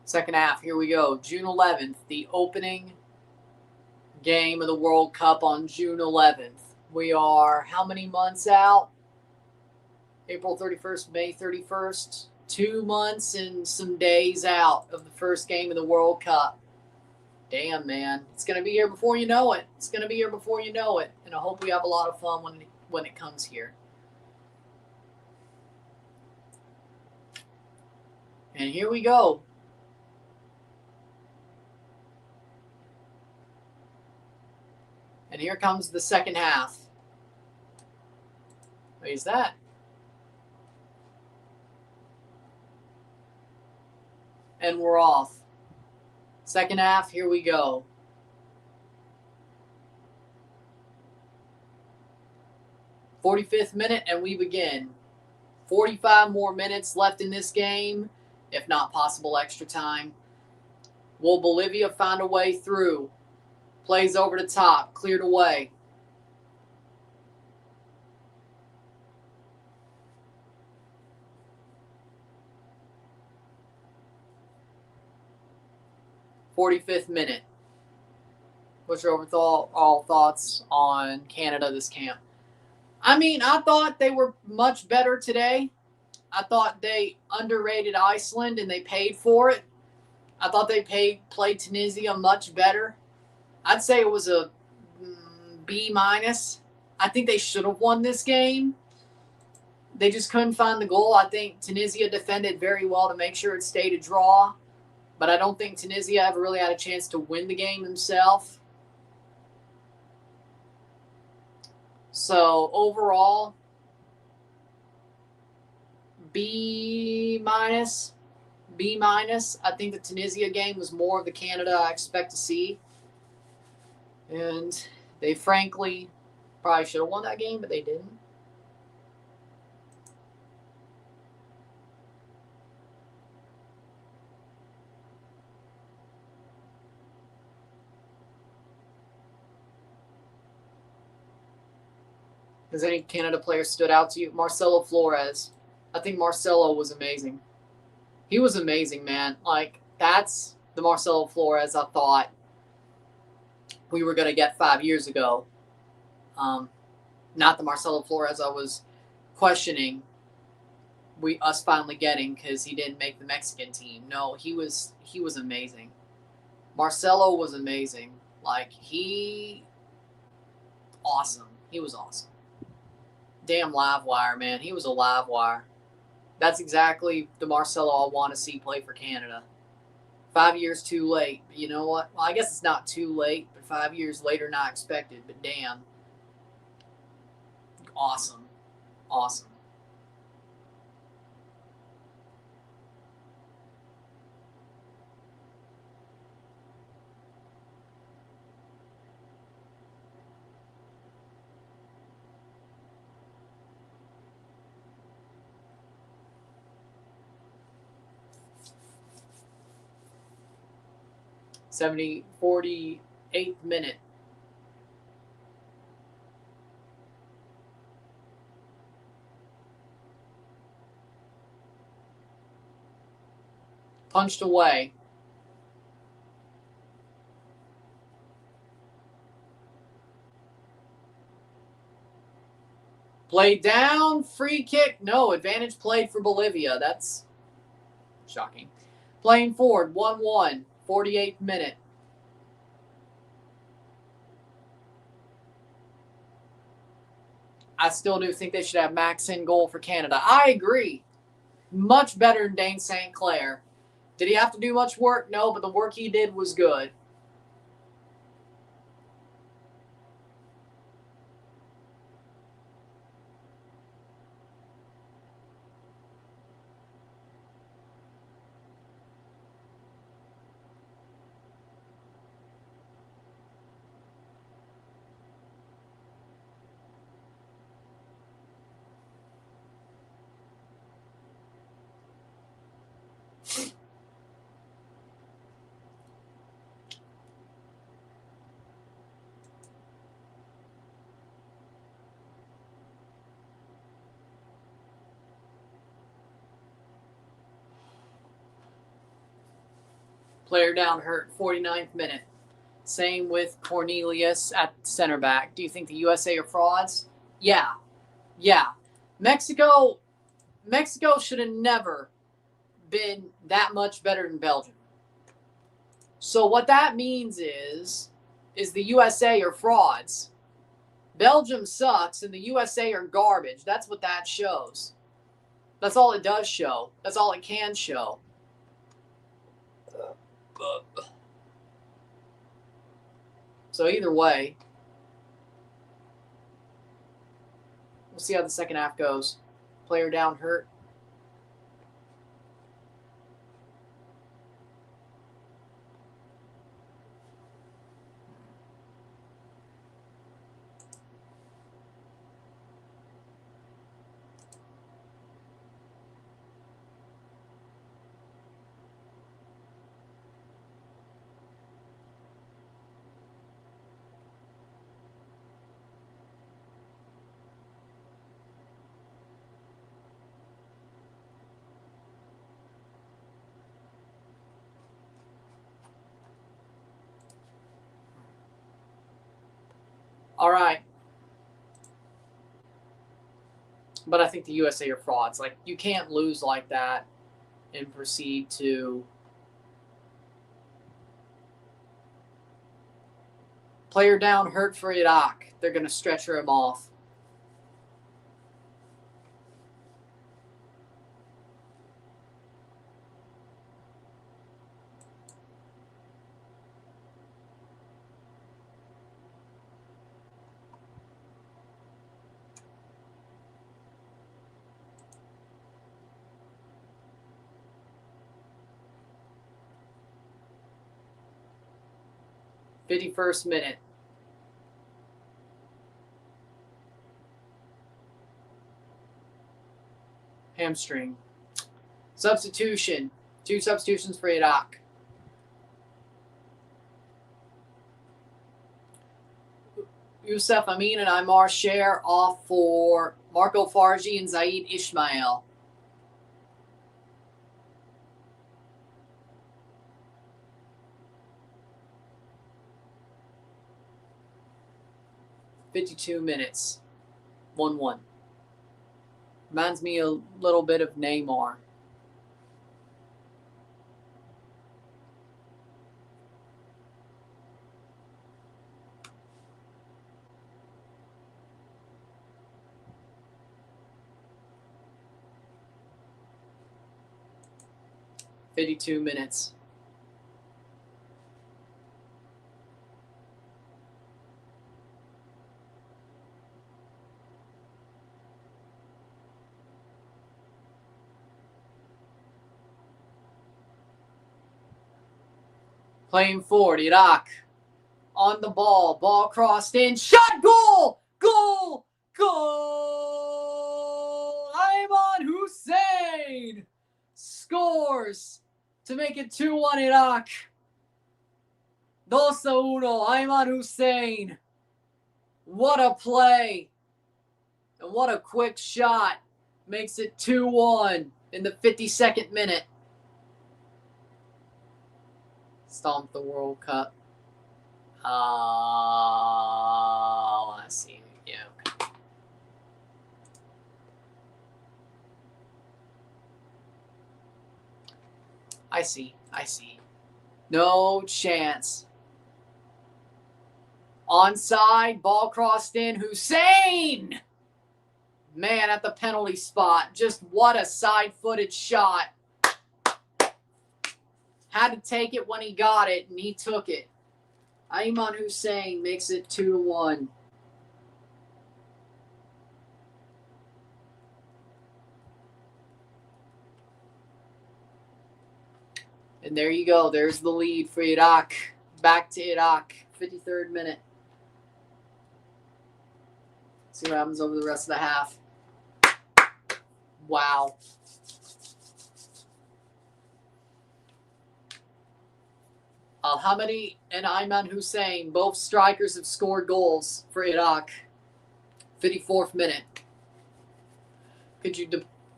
Second half, here we go. June 11th, the opening game of the World Cup on June 11th. We are how many months out? April 31st, May 31st. 2 months and some days out of the first game of the World Cup. Damn, man. It's going to be here before you know it. It's going to be here before you know it. And I hope we have a lot of fun when it comes here. And here we go. And here comes the second half. What is that? And we're off. Second half, here we go. '45th minute, and we begin. 45 more minutes left in this game, if not possible extra time. Will Bolivia find a way through? Plays over the top, cleared away. '45th minute. What's your overall thoughts on Canada this camp? I mean, I thought they were much better today. I thought they underrated Iceland and they paid for it. I thought they played Tunisia much better. I'd say it was a B-. I think they should have won this game. They just couldn't find the goal. I think Tunisia defended very well to make sure it stayed a draw. But I don't think Tunisia ever really had a chance to win the game themselves. So overall, B-. B-. I think the Tunisia game was more of the Canada I expect to see. And they frankly probably should have won that game, but they didn't. Has any Canada player stood out to you? Marcelo Flores. I think Marcelo was amazing. He was amazing, man. Like, that's the Marcelo Flores I thought we were going to get 5 years ago. Not the Marcelo Flores I was questioning us finally getting because he didn't make the Mexican team. No, he was amazing. Marcelo was amazing. Like, awesome. He was awesome. Damn live wire, man. He was a live wire. That's exactly the Marcelo I want to see play for Canada. 5 years too late. But you know what? Well, I guess it's not too late, but 5 years later, not expected. But damn. Awesome. Awesome. – 48th minute. Punched away. Played down. Free kick. No, advantage played for Bolivia. That's shocking. Playing forward. 1-1. 48th minute. I still do think they should have Max in goal for Canada. I agree. Much better than Dane St. Clair. Did he have to do much work? No, but the work he did was good. Player down hurt, 49th minute. Same with Cornelius at center back. Do you think the USA are frauds? Yeah. Mexico should have never been that much better than Belgium. So what that means is the USA are frauds. Belgium sucks and the USA are garbage. That's what that shows. That's all it does show. That's all it can show. So either way, we'll see how the second half goes. Player down hurt. All right. But I think the USA are frauds. Like, you can't lose like that and proceed to Player down, hurt for Iraq. They're going to stretcher him off. '51st minute. Hamstring. Substitution. 2 substitutions for Iraq. Youssef Amin and Aymar Sher off for Marco Farji and Zaid Ismail. '52 minutes. 1-1. Reminds me a little bit of Neymar. '52 minutes. Playing forward, Iraq on the ball. Ball crossed in. Shot, goal! Goal! Goal! Ayman Hussein scores to make it 2-1 Iraq. 2-1, Ayman Hussein. What a play. And what a quick shot. Makes it 2-1 in the 52nd minute. Stomp the World Cup. Oh, I see. Yeah, okay. I see. No chance. Onside, ball crossed in. Hussein! Man, at the penalty spot. Just what a side-footed shot. Had to take it when he got it, and he took it. Ayman Hussein makes it 2-1. And there you go. There's the lead for Iraq. Back to Iraq. 53rd minute. See what happens over the rest of the half. Wow. Al-Hamidi and Ayman Hussein, both strikers, have scored goals for Iraq. 54th minute. Could you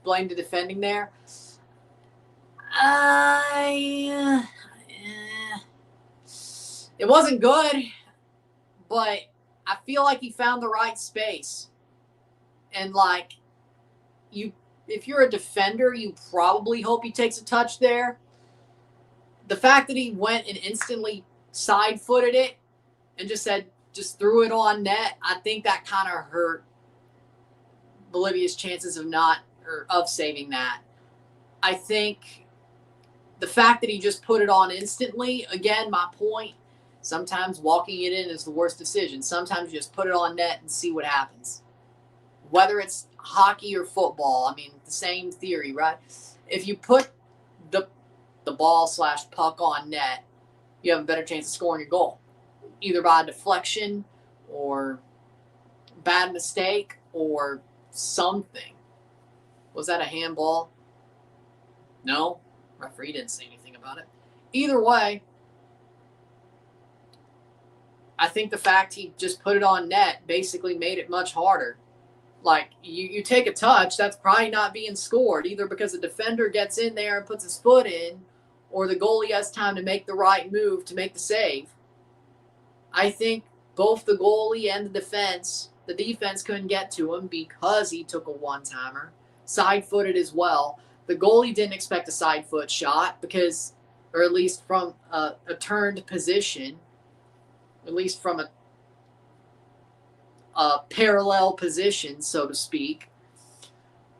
blame the defending there? It wasn't good, but I feel like he found the right space. And like, if you're a defender, you probably hope he takes a touch there. The fact that he went and instantly side-footed it and just threw it on net, I think that kind of hurt Bolivia's chances of saving that. I think the fact that he just put it on instantly, again, my point, sometimes walking it in is the worst decision. Sometimes you just put it on net and see what happens. Whether it's hockey or football, I mean, the same theory, right? If you put the ball/puck on net, you have a better chance of scoring a goal. Either by a deflection or bad mistake or something. Was that a handball? No. Referee didn't say anything about it. Either way, I think the fact he just put it on net basically made it much harder. Like, you take a touch, that's probably not being scored, either because the defender gets in there and puts his foot in, or the goalie has time to make the right move to make the save. I think both the goalie and the defense couldn't get to him because he took a one-timer, side-footed as well. The goalie didn't expect a side-foot shot because, or at least from a turned position, at least from a parallel position, so to speak.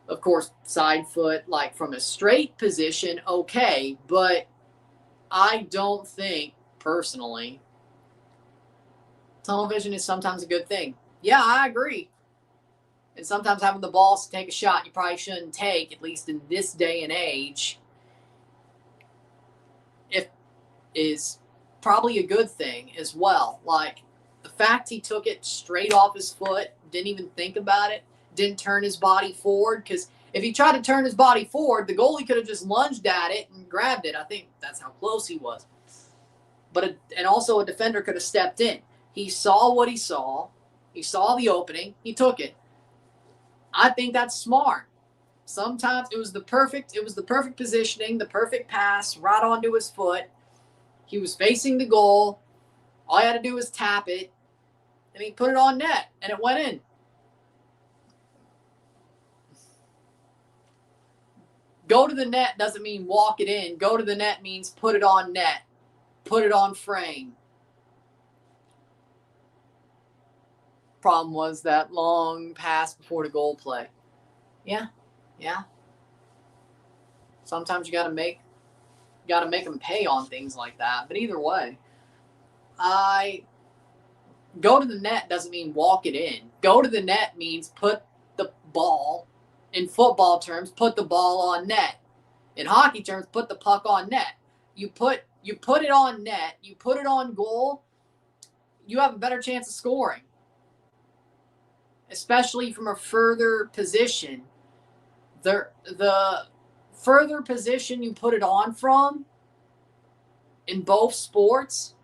Of course, side foot, like from a straight position, okay, but I don't think, personally, tunnel vision is sometimes a good thing. Yeah, I agree. And sometimes having the balls to take a shot you probably shouldn't take, at least in this day and age, is probably a good thing as well. Like, the fact he took it straight off his foot, didn't even think about it, didn't turn his body forward, because if he tried to turn his body forward, the goalie could have just lunged at it and grabbed it. I think that's how close he was. And also a defender could have stepped in. He saw what he saw. He saw the opening. He took it. I think that's smart. Sometimes it was the perfect positioning, the perfect pass right onto his foot. He was facing the goal. All he had to do was tap it, and he put it on net, and it went in. Go to the net doesn't mean walk it in. Go to the net means put it on net. Put it on frame. Problem was that long pass before the goal play. Yeah. Sometimes you got to make them pay on things like that. But either way, go to the net doesn't mean walk it in. Go to the net means put the ball, in football terms, put the ball on net. In hockey terms, put the puck on net. You put it on net, you put it on goal, you have a better chance of scoring. Especially from a further position. The further position you put it on from in both sports,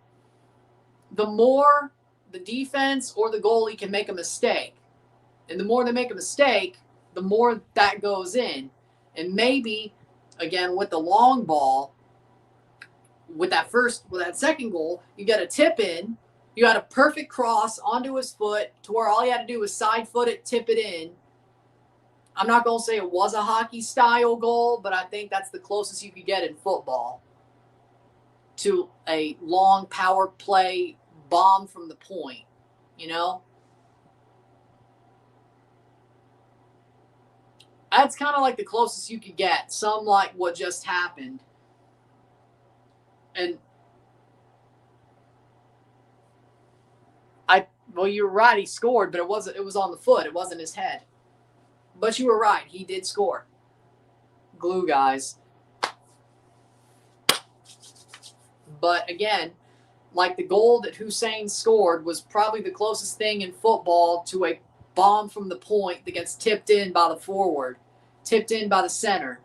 the more the defense or the goalie can make a mistake. And the more they make a mistake, the more that goes in. And maybe, again, with the long ball, with that second goal, you got a tip in, you got a perfect cross onto his foot to where all you had to do was side foot it, tip it in. I'm not going to say it was a hockey style goal, but I think that's the closest you could get in football to a long power play bomb from the point, you know? That's kind of like the closest you could get, some like what just happened. And well, you were right, he scored, but it was on the foot, it wasn't his head. But you were right, he did score. Glue guys. But again, like the goal that Hussein scored was probably the closest thing in football to a bomb from the point that gets tipped in by the forward, tipped in by the center,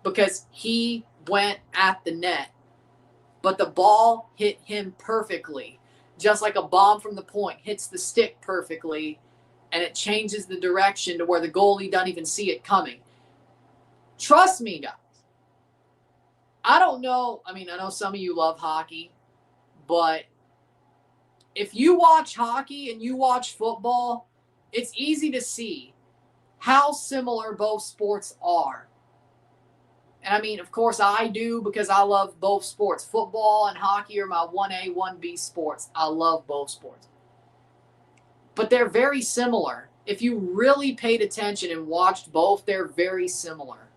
because he went at the net. But the ball hit him perfectly, just like a bomb from the point hits the stick perfectly, and it changes the direction to where the goalie doesn't even see it coming. Trust me, guys. I don't know. I mean, I know some of you love hockey, but if you watch hockey and you watch football, it's easy to see how similar both sports are. And I mean, of course, I do because I love both sports. Football and hockey are my 1A, 1B sports. I love both sports. But they're very similar. If you really paid attention and watched both, they're very similar.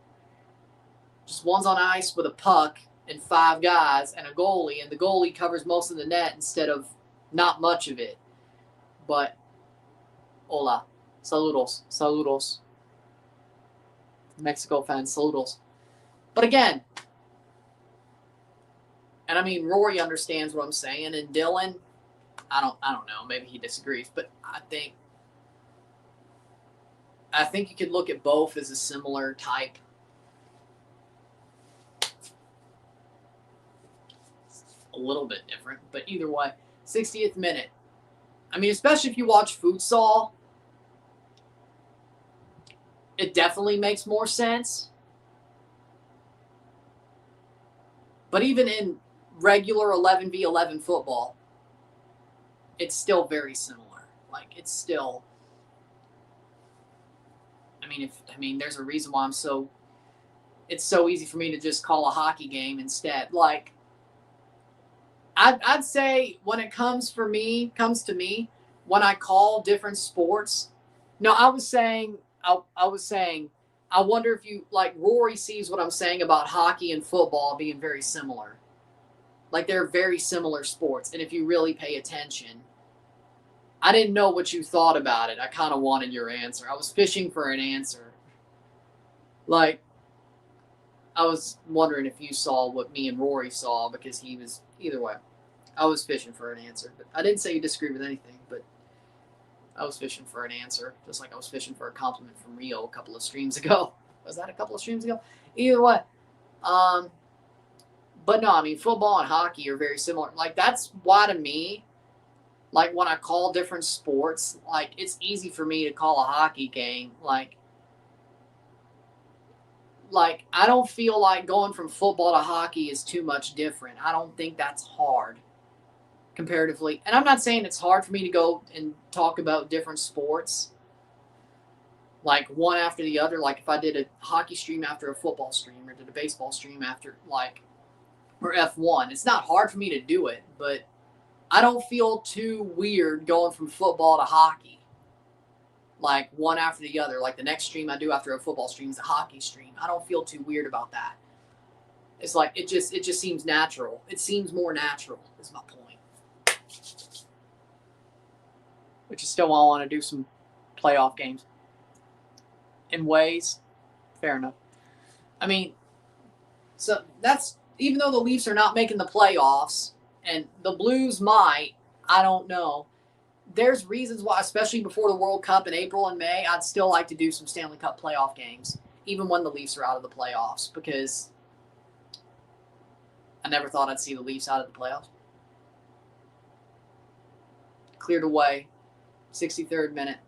Just one's on ice with a puck and 5 guys and a goalie, and the goalie covers most of the net instead of not much of it. But, hola, saludos. Mexico fans, saludos. But again, and I mean, Rory understands what I'm saying, and Dillon, I don't know, maybe he disagrees, but I think you could look at both as a similar type. A little bit different, but either way, 60th minute. I mean, especially if you watch futsal, it definitely makes more sense. But even in regular 11v11 football, it's still very similar. Like, it's still, I mean, there's a reason why it's so easy for me to just call a hockey game instead. Like, I'd say when it comes to me, when I call different sports, no, I was saying, I wonder if you, like, Rory sees what I'm saying about hockey and football being very similar. Like, they're very similar sports. And if you really pay attention, I didn't know what you thought about it. I kind of wanted your answer. I was fishing for an answer. Like, I was wondering if you saw what me and Rory saw, because he was, either way, I was fishing for an answer. But I didn't say you disagree with anything, but I was fishing for an answer, just like I was fishing for a compliment from Rio a couple of streams ago. Was that a couple of streams ago? Either way. But no, I mean, football and hockey are very similar. Like, that's why, to me, like, when I call different sports, like, it's easy for me to call a hockey game. Like, I don't feel like going from football to hockey is too much different. I don't think that's hard comparatively. And I'm not saying it's hard for me to go and talk about different sports, like, one after the other. Like, if I did a hockey stream after a football stream, or did a baseball stream after, like, or F1, it's not hard for me to do it, but I don't feel too weird going from football to hockey, like, one after the other. Like, the next stream I do after a football stream is a hockey stream. I don't feel too weird about that. It's like, it just seems natural. It seems more natural, is my point. But you still want to do some playoff games in ways. Fair enough. I mean, so that's, even though the Leafs are not making the playoffs, and the Blues might, I don't know. There's reasons why, especially before the World Cup in April and May, I'd still like to do some Stanley Cup playoff games, even when the Leafs are out of the playoffs, because I never thought I'd see the Leafs out of the playoffs. Cleared away, 63rd minute.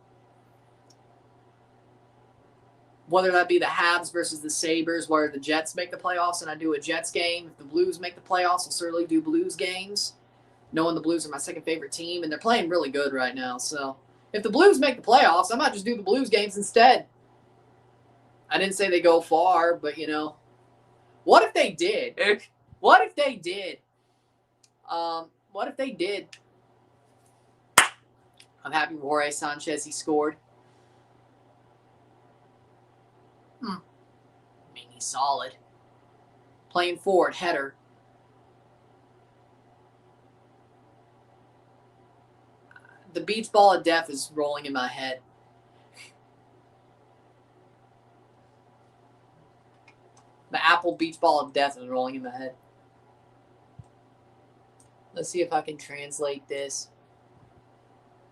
Whether that be the Habs versus the Sabres, where the Jets make the playoffs and I do a Jets game. If the Blues make the playoffs, I'll certainly do Blues games, knowing the Blues are my second favorite team, and they're playing really good right now. So if the Blues make the playoffs, I might just do the Blues games instead. I didn't say they go far, but, you know, what if they did? What if they did? What if they did? I'm happy Jorge Sanchez, he scored. I mean, he's solid. Playing forward, header. The beach ball of death is rolling in my head. The apple beach ball of death is rolling in my head. Let's see if I can translate this.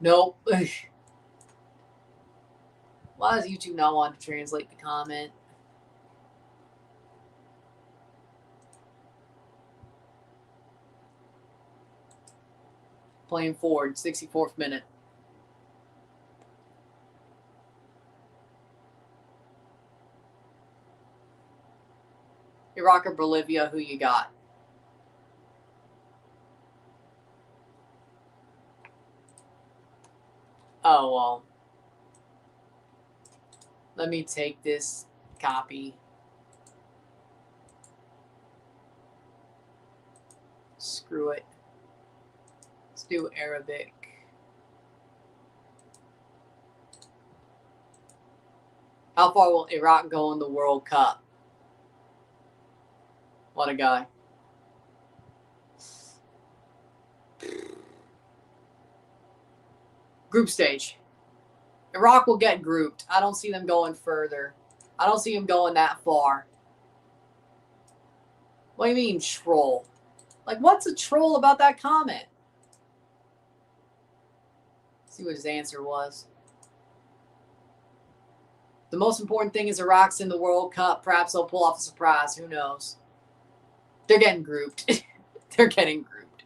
Nope. Why does YouTube not want to translate the comment? Playing forward, 64th minute. Iraq or Bolivia, who you got? Oh, well. Let me take this copy. Screw it. Let's do Arabic. How far will Iraq go in the World Cup? What a guy. Group stage. Iraq will get grouped. I don't see them going further. I don't see them going that far. What do you mean, troll? Like, what's a troll about that comment? Let's see what his answer was. The most important thing is Iraq's in the World Cup. Perhaps they'll pull off a surprise. Who knows? They're getting grouped. They're getting grouped.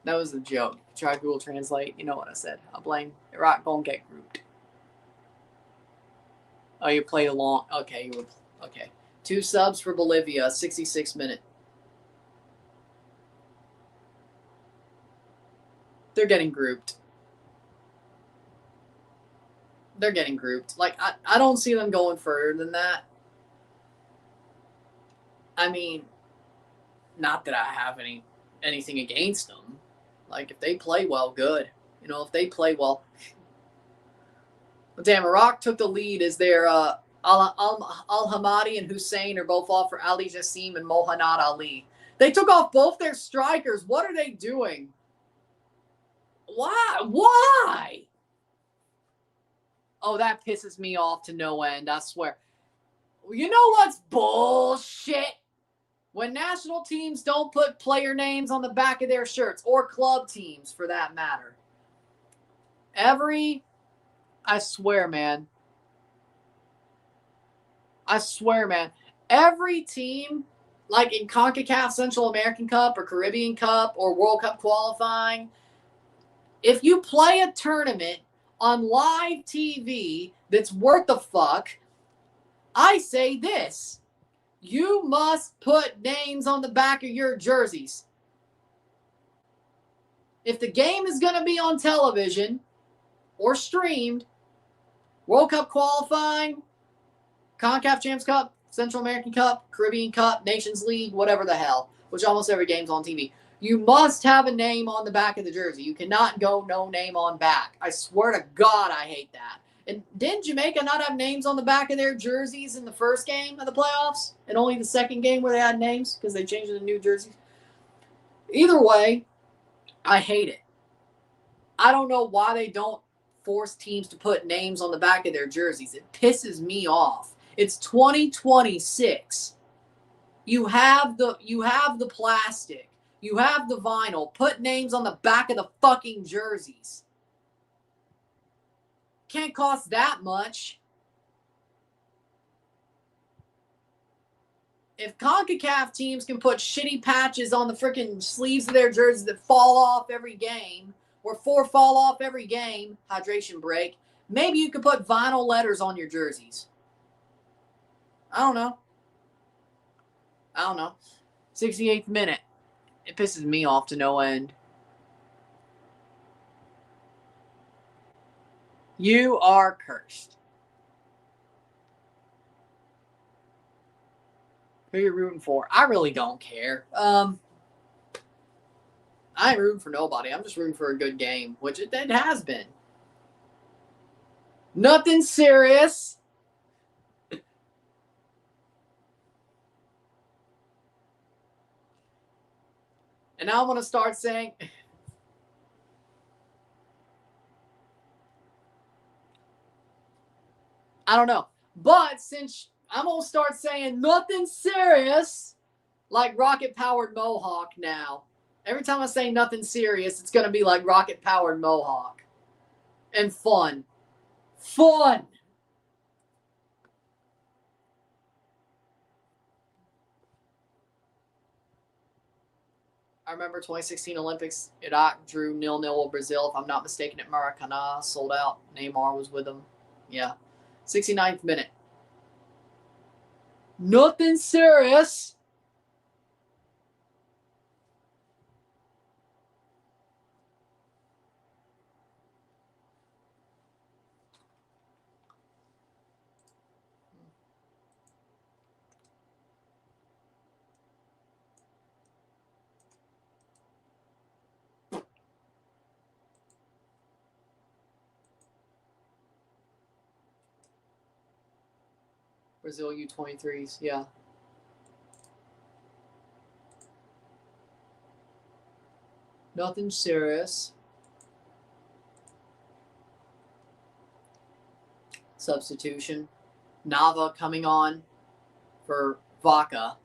That was a joke. Try Google Translate. You know what I said. I'll blame Iraq. Gonna get grouped. Oh, you played along. Okay, you were okay. 2 subs for Bolivia. 66 minute. They're getting grouped. They're getting grouped. Like, I don't see them going further than that. I mean, not that I have anything against them. Like, if they play well, good. You know, if they play well. But damn, Iraq took the lead as their Al-Hamadi and Hussein are both off for Ali Jassim and Mohanad Ali. They took off both their strikers. What are they doing? Why? Why? Oh, that pisses me off to no end, I swear. You know what's bullshit? When national teams don't put player names on the back of their shirts, or club teams for that matter. I swear, man. Every team, like in CONCACAF Central American Cup or Caribbean Cup or World Cup qualifying, if you play a tournament on live TV that's worth the fuck, I say this. You must put names on the back of your jerseys. If the game is going to be on television or streamed, World Cup qualifying, CONCACAF Champions Cup, Central American Cup, Caribbean Cup, Nations League, whatever the hell, which almost every game's on TV. You must have a name on the back of the jersey. You cannot go no name on back. I swear to God, I hate that. And didn't Jamaica not have names on the back of their jerseys in the first game of the playoffs? And only the second game where they had names because they changed the new jerseys? Either way, I hate it. I don't know why they don't force teams to put names on the back of their jerseys. It pisses me off. It's 2026. You have the plastic. You have the vinyl. Put names on the back of the fucking jerseys. Can't cost that much. If CONCACAF teams can put shitty patches on the freaking sleeves of their jerseys that fall off every game, or 4 fall off every game, hydration break, maybe you could put vinyl letters on your jerseys. I don't know. 68th minute. It pisses me off to no end. You are cursed. Who are you rooting for? I really don't care. I ain't rooting for nobody. I'm just rooting for a good game, which it has been. Nothing serious. And now I'm going to start saying... I don't know. But since I'm going to start saying nothing serious, like rocket-powered Mohawk now. Every time I say nothing serious, it's going to be like rocket-powered Mohawk. And fun. Fun! I remember 2016 Olympics, Iraq drew 0-0 with Brazil. If I'm not mistaken, at Maracanã, sold out. Neymar was with them. Yeah. 69th minute. Nothing serious. Brazil U23s, yeah. Nothing serious. Substitution. Nava coming on for Vaca.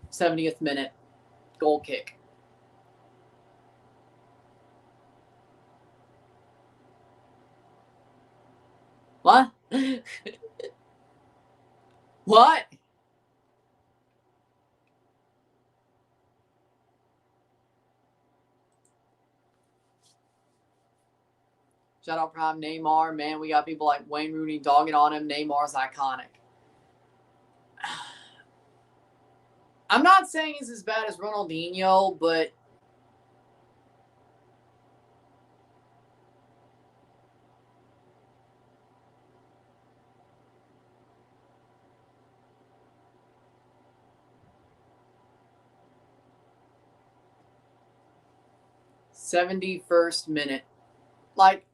'70th minute. Goal kick. What? What? Shout out Prime Neymar. Man, we got people like Wayne Rooney dogging on him. Neymar's iconic. I'm not saying he's as bad as Ronaldinho, but 71st minute. Like,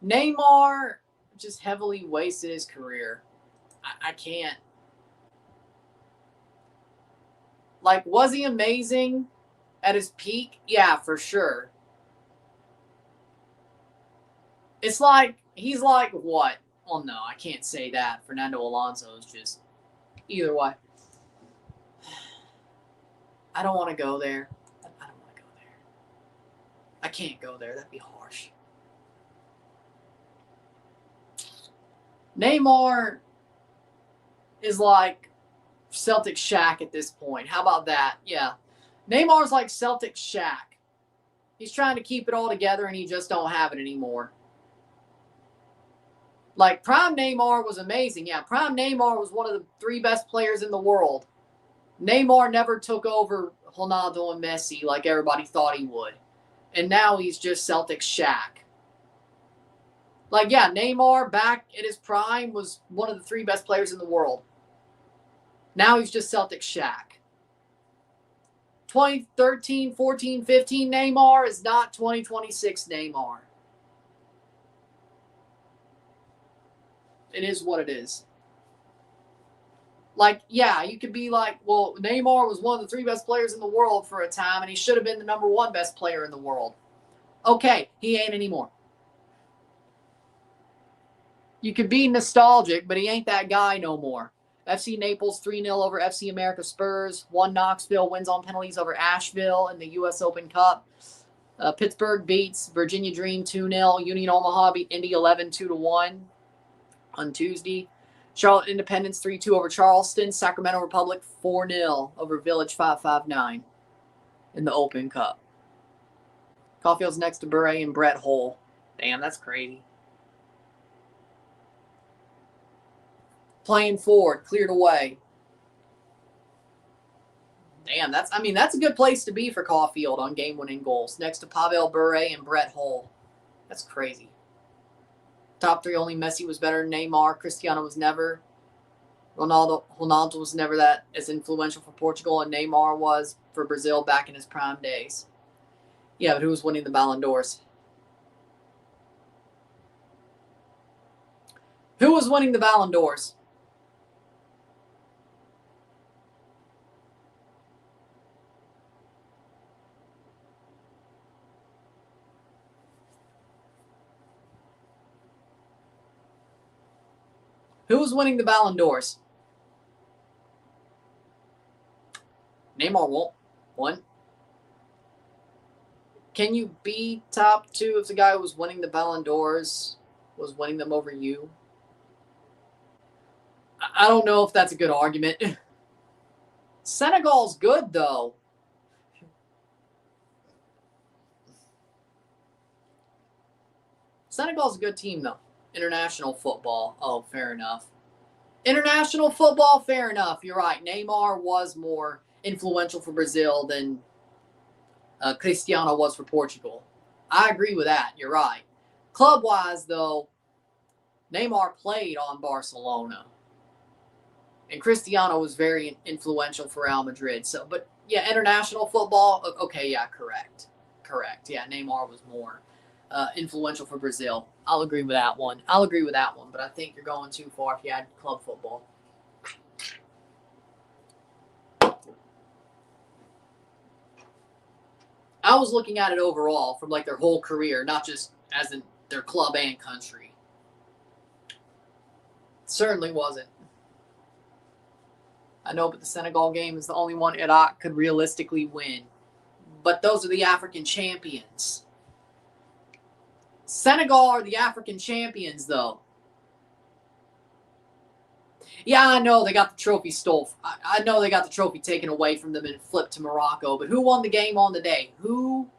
Neymar just heavily wasted his career. I can't. Like, was he amazing at his peak? Yeah, for sure. It's like, he's like what? Well, no, I can't say that. Fernando Alonso is just, either way. I don't want to go there. I don't want to go there. I can't go there. That'd be harsh. Neymar is like Celtic Shaq at this point. How about that? Yeah. Neymar's like Celtic Shaq. He's trying to keep it all together and he just don't have it anymore. Like, prime Neymar was amazing. Yeah, prime Neymar was one of the 3 best players in the world. Neymar never took over Ronaldo and Messi like everybody thought he would. And now he's just Celtic Shaq. Like, yeah, Neymar back at his prime was one of the 3 best players in the world. Now he's just Celtic Shaq. 2013, 14, 15 Neymar is not 2026 Neymar. It is what it is. Like, yeah, you could be like, well, Neymar was one of the 3 best players in the world for a time, and he should have been the number 1 best player in the world. Okay, he ain't anymore. You could be nostalgic, but he ain't that guy no more. FC Naples 3-0 over FC America Spurs. 1 Knoxville wins on penalties over Asheville in the U.S. Open Cup. Pittsburgh beats Virginia Dream 2-0. Union Omaha beat Indy 11-2-1 on Tuesday. Charlotte Independence 3-2 over Charleston. Sacramento Republic 4-0 over Village 559 in the Open Cup. Caulfield's next to Bure and Brett Hull. Damn, that's crazy. Playing forward, cleared away. Damn, that's a good place to be for Caulfield on game-winning goals. Next to Pavel Bure and Brett Hull. That's crazy. Top 3 only Messi was better than Neymar. Cristiano was never. Ronaldo was never that as influential for Portugal, and Neymar was for Brazil back in his prime days. Yeah, but who was winning the Ballon d'Ors? Who was winning the Ballon d'Ors? Who was winning the Ballon d'Ors? Neymar won. Can you be top 2 if the guy who was winning the Ballon d'Ors was winning them over you? I don't know if that's a good argument. Senegal's good, though. Senegal's a good team, though. International football. Oh, fair enough. International football, fair enough. You're right. Neymar was more influential for Brazil than Cristiano was for Portugal. I agree with that. You're right. Club-wise, though, Neymar played on Barcelona. And Cristiano was very influential for Real Madrid. So, but yeah, international football, okay, yeah, correct. Yeah, Neymar was more influential for Brazil. I'll agree with that one. But I think you're going too far if you add club football. I was looking at it overall from like their whole career, not just as in their club and country. It certainly wasn't. I know, but the Senegal game is the only one Iraq could realistically win. But those are the African champions. Senegal are the African champions, though. Yeah, I know they got the trophy stole. I know they got the trophy taken away from them and flipped to Morocco. But who won the game on the day? Who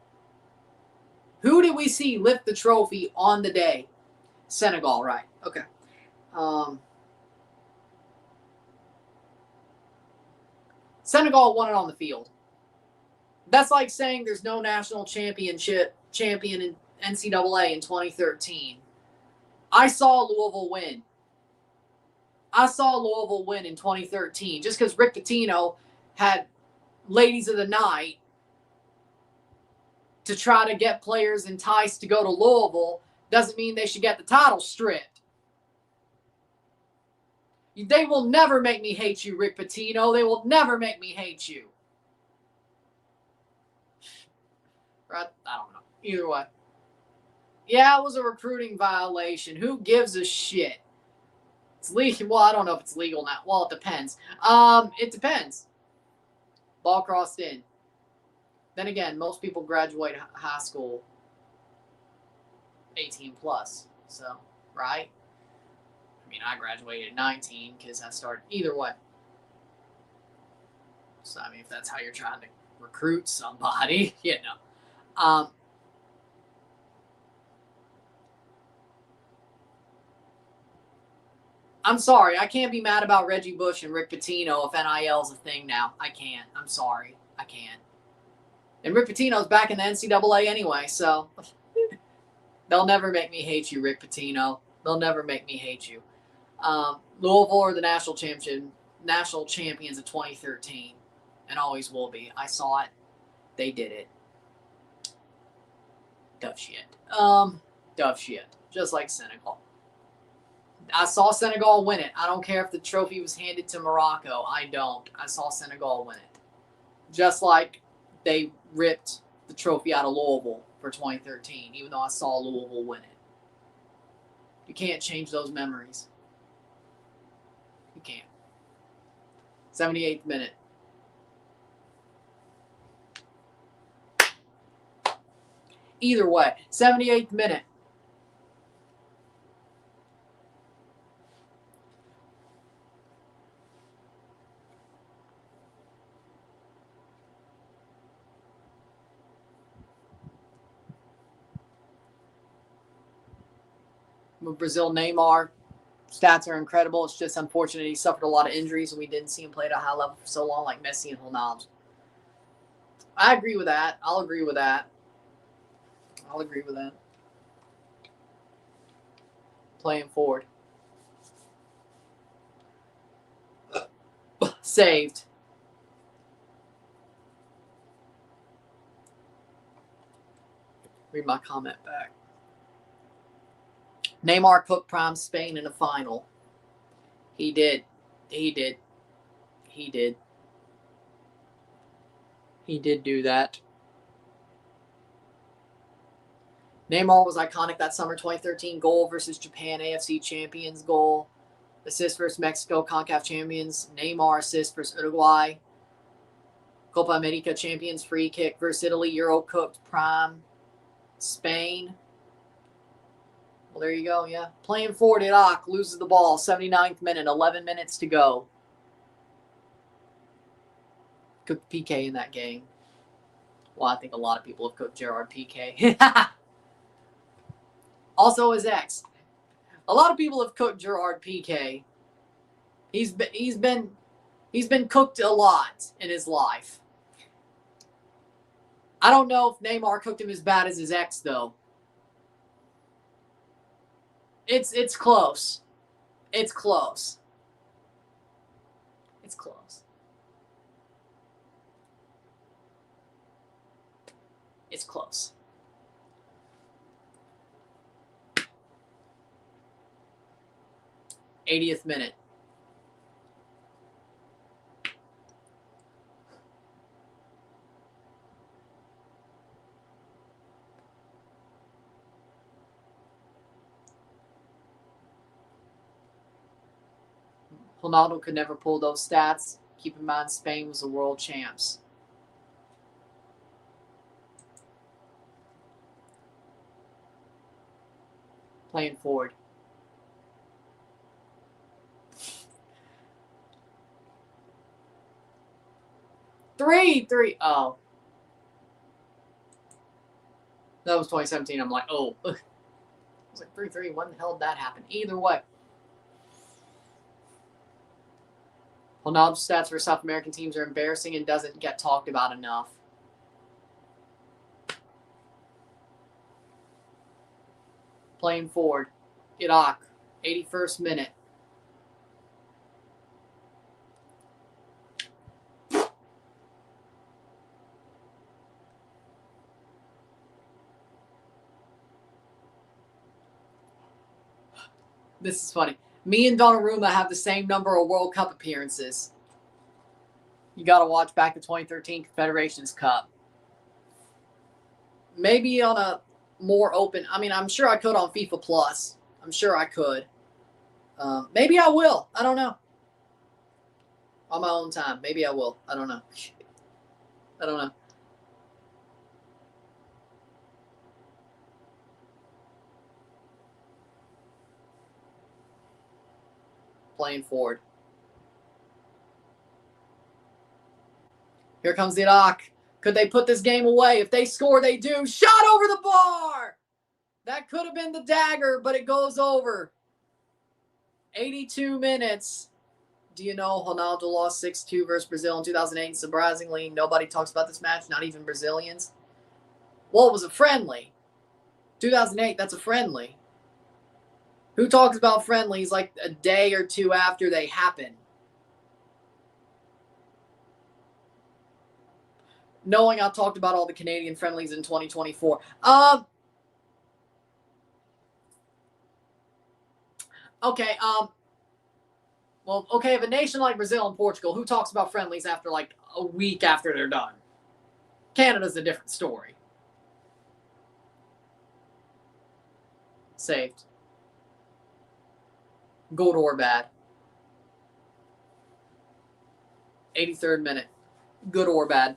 did we see lift the trophy on the day? Senegal, right. Okay. Senegal won it on the field. That's like saying there's no national champion in NCAA in 2013. I saw Louisville win. In 2013 just because Rick Pitino had Ladies of the Night to try to get players enticed to go to Louisville doesn't mean they should get the title stripped. They will never make me hate you, Rick Pitino. They will never make me hate you. I don't know. Either way. Yeah, it was a recruiting violation. Who gives a shit? It's legal. Well, I don't know if it's legal now. Well, it depends. It depends. Ball crossed in. Then again, most people graduate high school 18 plus. So, right? I mean, I graduated at 19 because I started either way. So, I mean, if that's how you're trying to recruit somebody, you know. I'm sorry. I can't be mad about Reggie Bush and Rick Pitino if NIL is a thing now. I can't. I'm sorry. I can't. And Rick Pitino's back in the NCAA anyway, so they'll never make me hate you, Rick Pitino. They'll never make me hate you. Louisville are the national champions of 2013, and always will be. I saw it. They did it. Dove shit. Dove shit. Just like Senegal. I saw Senegal win it. I don't care if the trophy was handed to Morocco. I don't. I saw Senegal win it. Just like they ripped the trophy out of Louisville for 2013, even though I saw Louisville win it. You can't change those memories. You can't. 78th minute. Either way, 78th minute. With Brazil, Neymar, stats are incredible. It's just unfortunate he suffered a lot of injuries and we didn't see him play at a high level for so long like Messi and Ronaldo. I agree with that. I'll agree with that. I'll agree with that. Playing forward. Saved. Read my comment back. Neymar cooked prime Spain in the final. He did. He did. He did. He did do that. Neymar was iconic that summer. 2013 goal versus Japan, AFC champions goal. Assist versus Mexico, CONCACAF champions. Neymar assist versus Uruguay. Copa America champions, free kick versus Italy. Euro cooked prime Spain. Well, there you go, yeah. Playing forward, Iraq loses the ball. 79th minute, 11 minutes to go. Cooked PK in that game. Well, I think a lot of people have cooked Gerard PK. Also his ex. A lot of people have cooked Gerard PK. He's been cooked a lot in his life. I don't know if Neymar cooked him as bad as his ex, though. It's close. It's close. It's close. It's close. '80th minute. Ronaldo could never pull those stats. Keep in mind, Spain was the world champs. Playing forward. Three. Oh. That was 2017. I'm like, oh. I was like, 3-3. When the hell did that happen? Either way. Ronaldo's stats for South American teams are embarrassing and doesn't get talked about enough. Playing forward. Iraq. 81st minute. This is funny. Me and Donnarumma have the same number of World Cup appearances. You got to watch back the 2013 Confederations Cup. Maybe on a more open. I mean, I'm sure I could on FIFA Plus. I'm sure I could. Maybe I will. I don't know. On my own time. Maybe I will. I don't know. I don't know. Playing forward. Here comes the Iraq. Could they put this game away? If they score, they do. Shot over the bar! That could have been the dagger, but it goes over. 82 minutes. Do you know Ronaldo lost 6-2 versus Brazil in 2008? Surprisingly, nobody talks about this match, not even Brazilians. Well, it was a friendly. 2008, that's a friendly. Who talks about friendlies like a day or two after they happen? Knowing I talked about all the Canadian friendlies in 2024. Okay, well, okay, if a nation like Brazil and Portugal, who talks about friendlies after like a week after they're done? Canada's a different story. Saved. Good or bad. 83rd minute. Good or bad.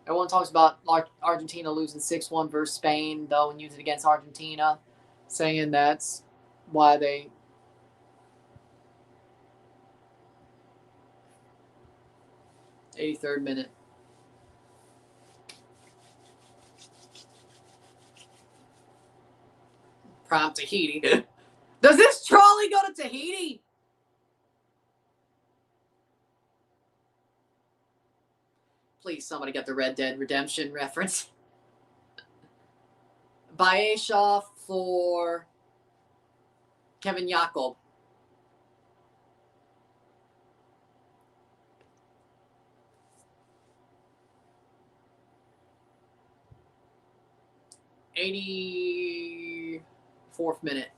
Everyone talks about Argentina losing 6-1 versus Spain, though, and use it against Argentina, saying that's why they... '83rd minute. Prime Tahiti. Does this trolley go to Tahiti? Please, somebody get the Red Dead Redemption reference. Baesha for Kevin Jakob. '84th minute.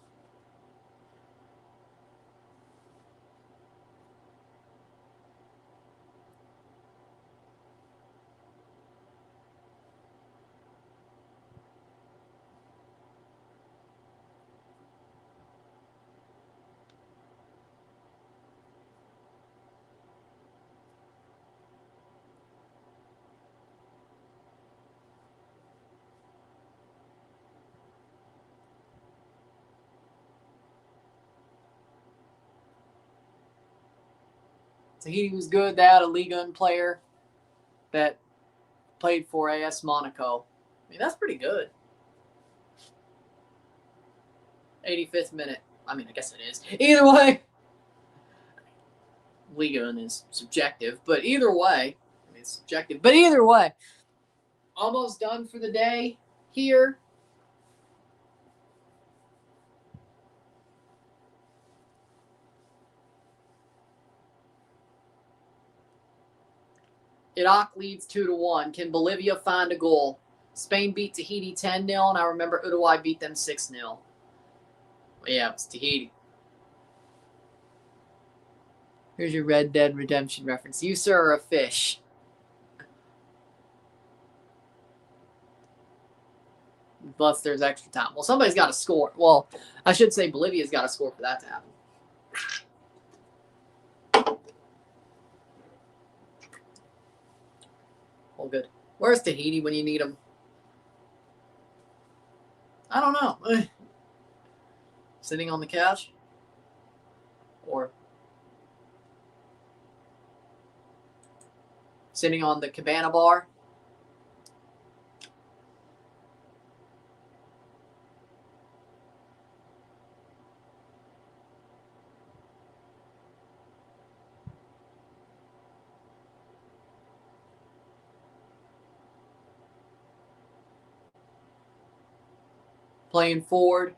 Tahiti was good. They had a Ligue 1 player that played for AS Monaco. I mean, that's pretty good. 85th minute. I mean, I guess it is. Either way, Ligue 1 is subjective, but either way, I mean, it's subjective. But either way, almost done for the day here. Iraq leads 2-1. Can Bolivia find a goal? Spain beat Tahiti 10-0, and I remember Uruguay beat them 6-0. Well, yeah, it was Tahiti. Here's your Red Dead Redemption reference. You, sir, are a fish. Plus, there's extra time. Well, somebody's got to score. Well, I should say Bolivia's got to score for that to happen. All good. Where's Tahiti when you need them? I don't know. Sitting on the couch? Or sitting on the cabana bar? Playing forward?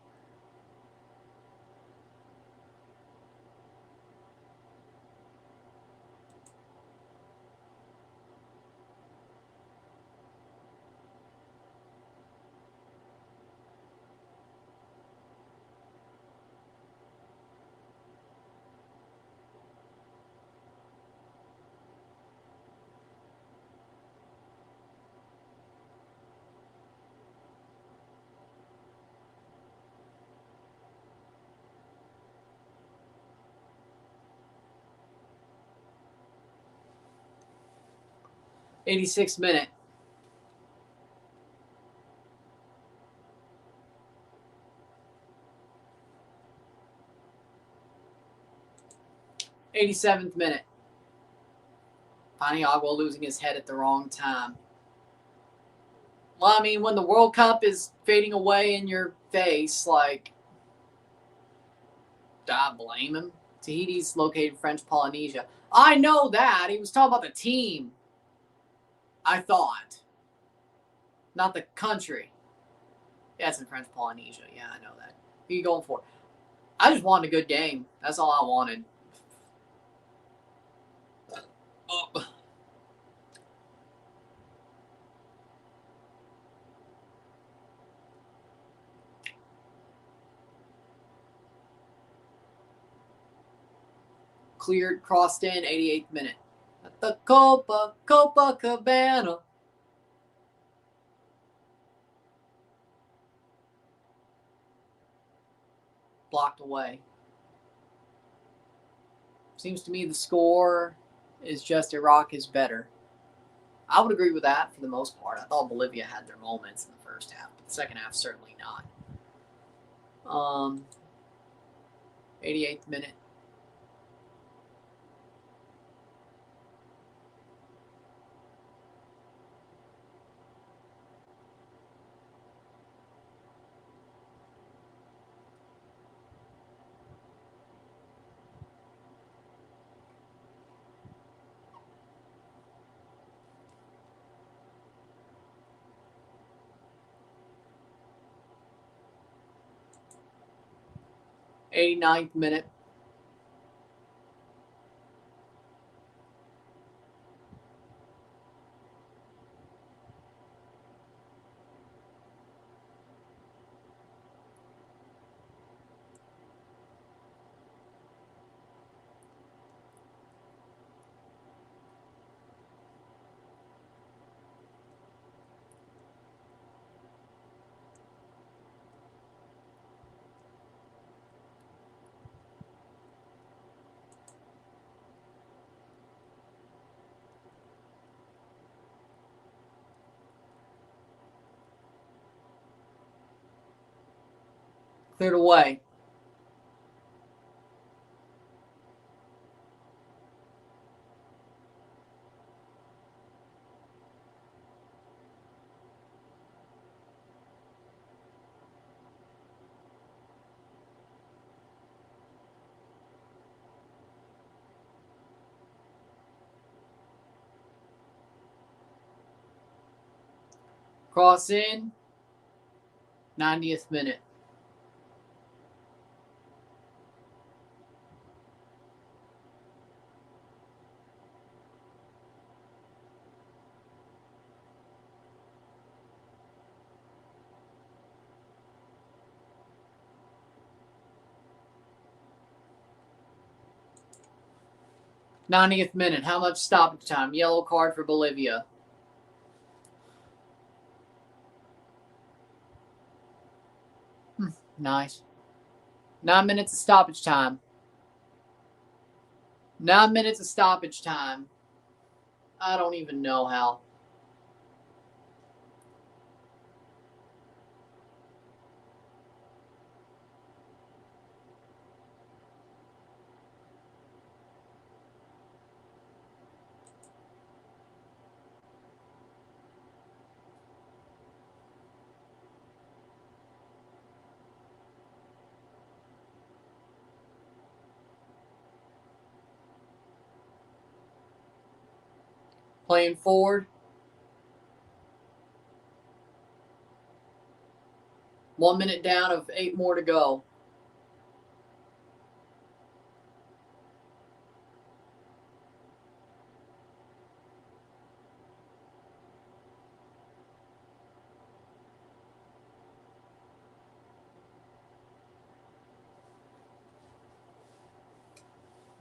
86th minute. '87th minute. Paniagua losing his head at the wrong time. Well, I mean, when the World Cup is fading away in your face, like, do I blame him? Tahiti's located in French Polynesia. I know that. He was talking about the team. I thought. Not the country. Yeah, it's in French Polynesia. Yeah, I know that. Who are you going for? I just wanted a good game. That's all I wanted. Oh. Cleared, crossed in, 88th minute. At the Copacabana. Blocked away. Seems to me the score is just Iraq is better. I would agree with that for the most part. I thought Bolivia had their moments in the first half, but the second half certainly not. 88th minute. '89th minute. Cleared away. Cross in. 90th minute. '90th minute. How much stoppage time? Yellow card for Bolivia. Nice. 9 minutes of stoppage time. 9 minutes of stoppage time. I don't even know how. Playing forward. 1 minute down of 8 more to go.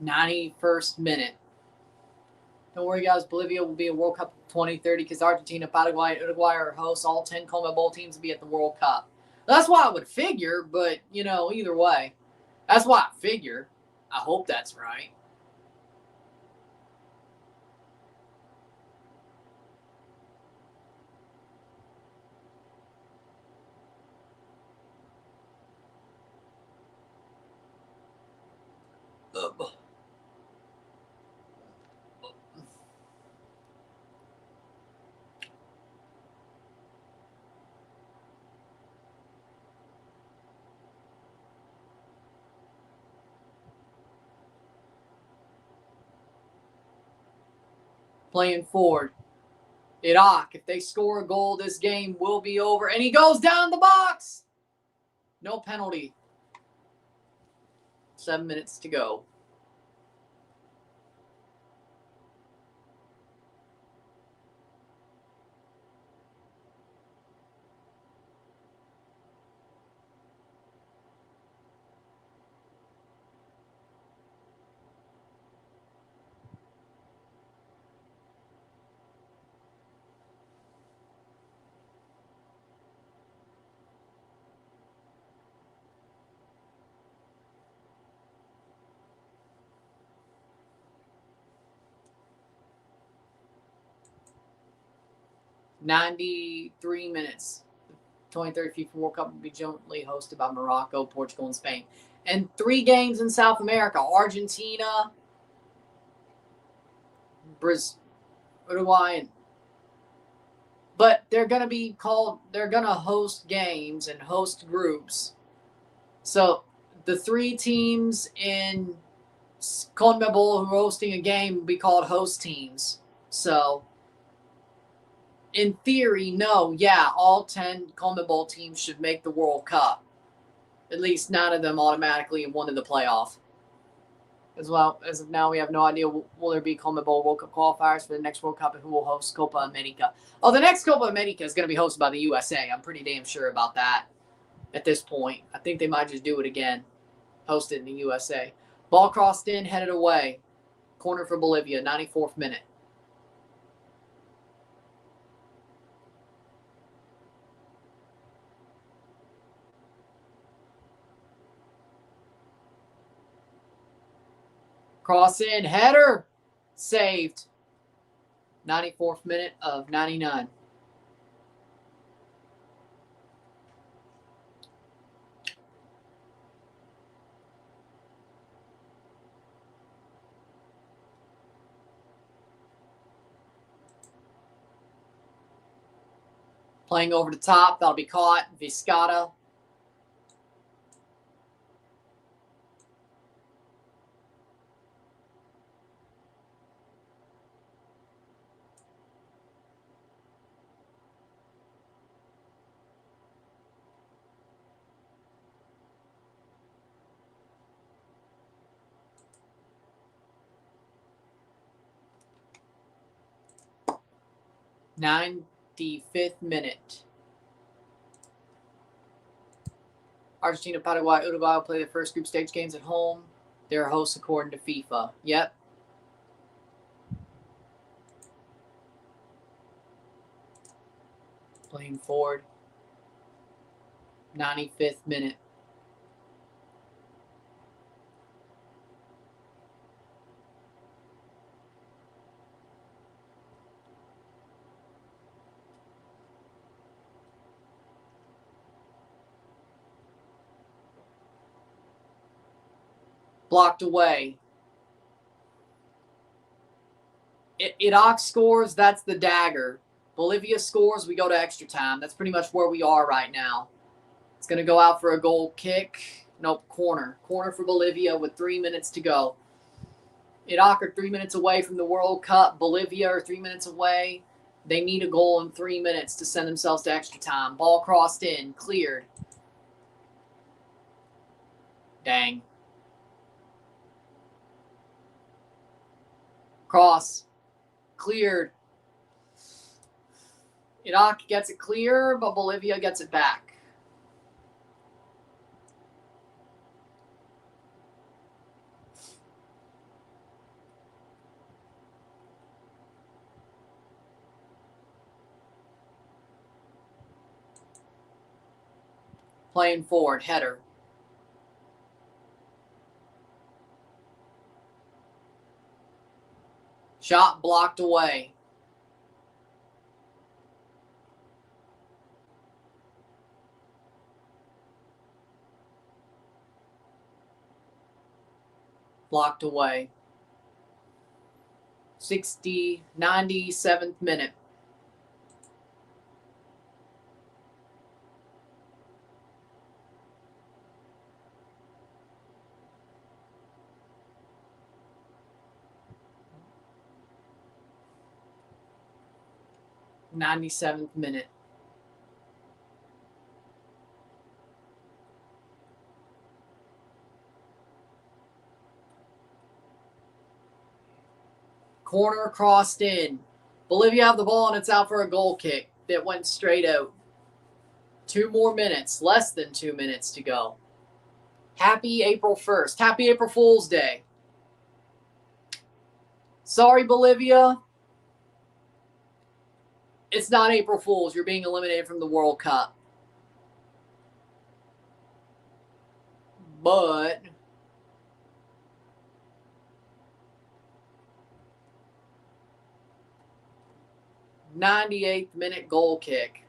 '91st minute. Don't worry, guys. Bolivia will be in World Cup 2030 because Argentina, Paraguay, and Uruguay are hosts. All 10 CONMEBOL teams will be at the World Cup. That's why I would figure, but, either way. That's why I figure. I hope that's right. Playing forward. Iraq, if they score a goal, this game will be over. And he goes down the box. No penalty. 7 minutes to go. "93 minutes. The 23rd FIFA World Cup will be jointly hosted by Morocco, Portugal, and Spain. And 3 games in South America. Argentina, Brazil, Uruguay. But they're going to be called, they're going to host games and host groups. So the 3 teams in CONMEBOL who are hosting a game will be called host teams. So in theory, no, yeah, all 10 CONMEBOL teams should make the World Cup. At least 9 of them automatically and 1 in the playoff. As well, as of now, we have no idea will there be CONMEBOL World Cup qualifiers for the next World Cup and who will host Copa America. Oh, the next Copa America is going to be hosted by the USA. I'm pretty damn sure about that at this point. I think they might just do it again. Host it in the USA. Ball crossed in, headed away. Corner for Bolivia, 94th minute. Cross in, header, saved. 94th minute of 99. Playing over the top, that'll be caught. Vizcata. "95th minute. Argentina, Paraguay, Uruguay will play their first group stage games at home. They're hosts according to FIFA. Yep. Playing forward. 95th minute. Blocked away. Iraq scores, that's the dagger. Bolivia scores, we go to extra time. That's pretty much where we are right now. It's going to go out for a goal kick. Nope, corner. Corner for Bolivia with 3 minutes to go. Iraq are 3 minutes away from the World Cup. Bolivia are 3 minutes away. They need a goal in 3 minutes to send themselves to extra time. Ball crossed in, cleared. Dang. Cross. Cleared. Iraq gets it clear, but Bolivia gets it back. Playing forward, header. Shot blocked away. Blocked away. 97th minute. 97th minute. Corner crossed in. Bolivia have the ball and it's out for a goal kick that went straight out. 2 more minutes, less than 2 minutes to go. Happy April 1st. Happy April Fool's Day. Sorry, Bolivia. It's not April Fool's. You're being eliminated from the World Cup. But 98th minute goal kick.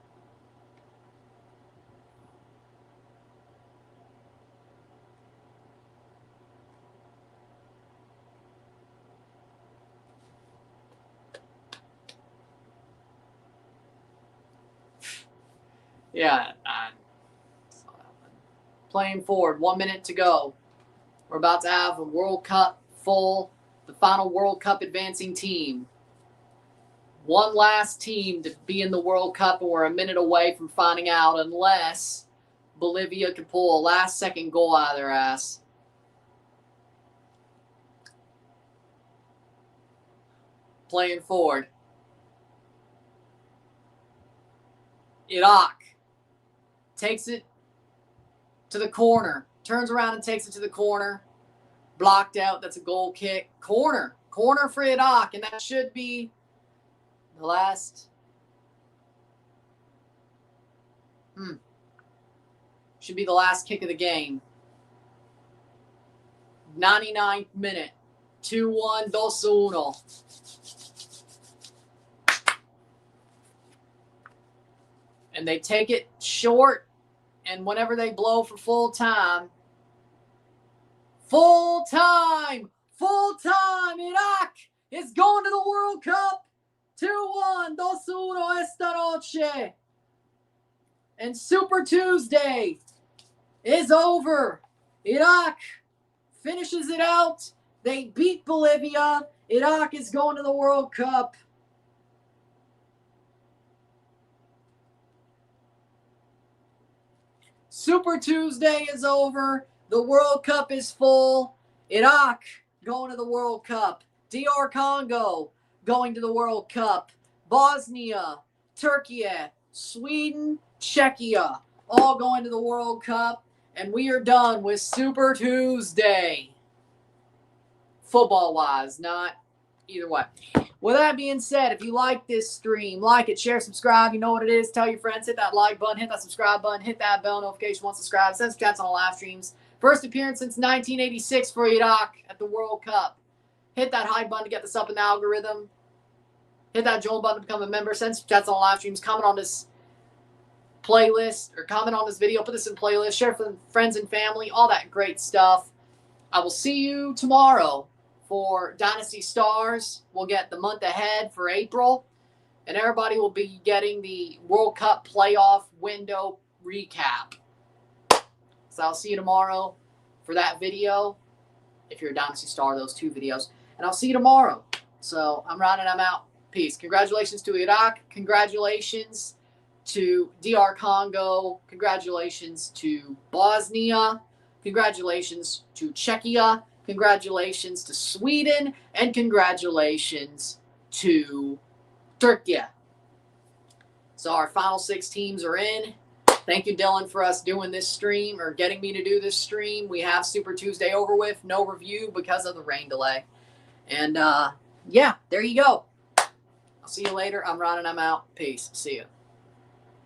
Yeah, playing forward, 1 minute to go. We're about to have a World Cup full, the final World Cup advancing team. One last team to be in the World Cup, and we're a minute away from finding out unless Bolivia can pull a last-second goal out of their ass. Playing forward. Iraq takes it to the corner. Turns around and takes it to the corner. Blocked out. That's a goal kick. Corner. Corner for Iraq, and that should be the last. Should be the last kick of the game. 99th minute. 2-1, 2-1. And they take it short, and whenever they blow for full time, Iraq is going to the World Cup. 2-1, 2-1 esta noche. And Super Tuesday is over. Iraq finishes it out. They beat Bolivia. Iraq is going to the World Cup. Super Tuesday is over. The World Cup is full. Iraq going to the World Cup. DR Congo going to the World Cup. Bosnia, Turkey, Sweden, Czechia all going to the World Cup. And we are done with Super Tuesday. Football-wise, not either way. With that being said, if you like this stream, like it, share, subscribe. You know what it is. Tell your friends. Hit that like button. Hit that subscribe button. Hit that bell notification once subscribed. Send chats on the live streams. First appearance since 1986 for Iraq at the World Cup. Hit that hype button to get this up in the algorithm. Hit that join button to become a member. Send chats on the live streams. Comment on this playlist or comment on this video. Put this in playlist. Share with friends and family. All that great stuff. I will see you tomorrow for Dynasty Stars. We'll get the month ahead for April. And everybody will be getting the World Cup playoff window recap. So I'll see you tomorrow for that video. If you're a Dynasty Star, those 2 videos. And I'll see you tomorrow. So I'm Ron and I'm out. Peace. Congratulations to Iraq. Congratulations to DR Congo. Congratulations to Bosnia. Congratulations to Czechia. Congratulations to Sweden, and congratulations to Turkey. So our final 6 teams are in. Thank you, Dillon, for us doing this stream, or getting me to do this stream. We have Super Tuesday over with. No review because of the rain delay. And, yeah, there you go. I'll see you later. I'm Ron, and I'm out. Peace. See you.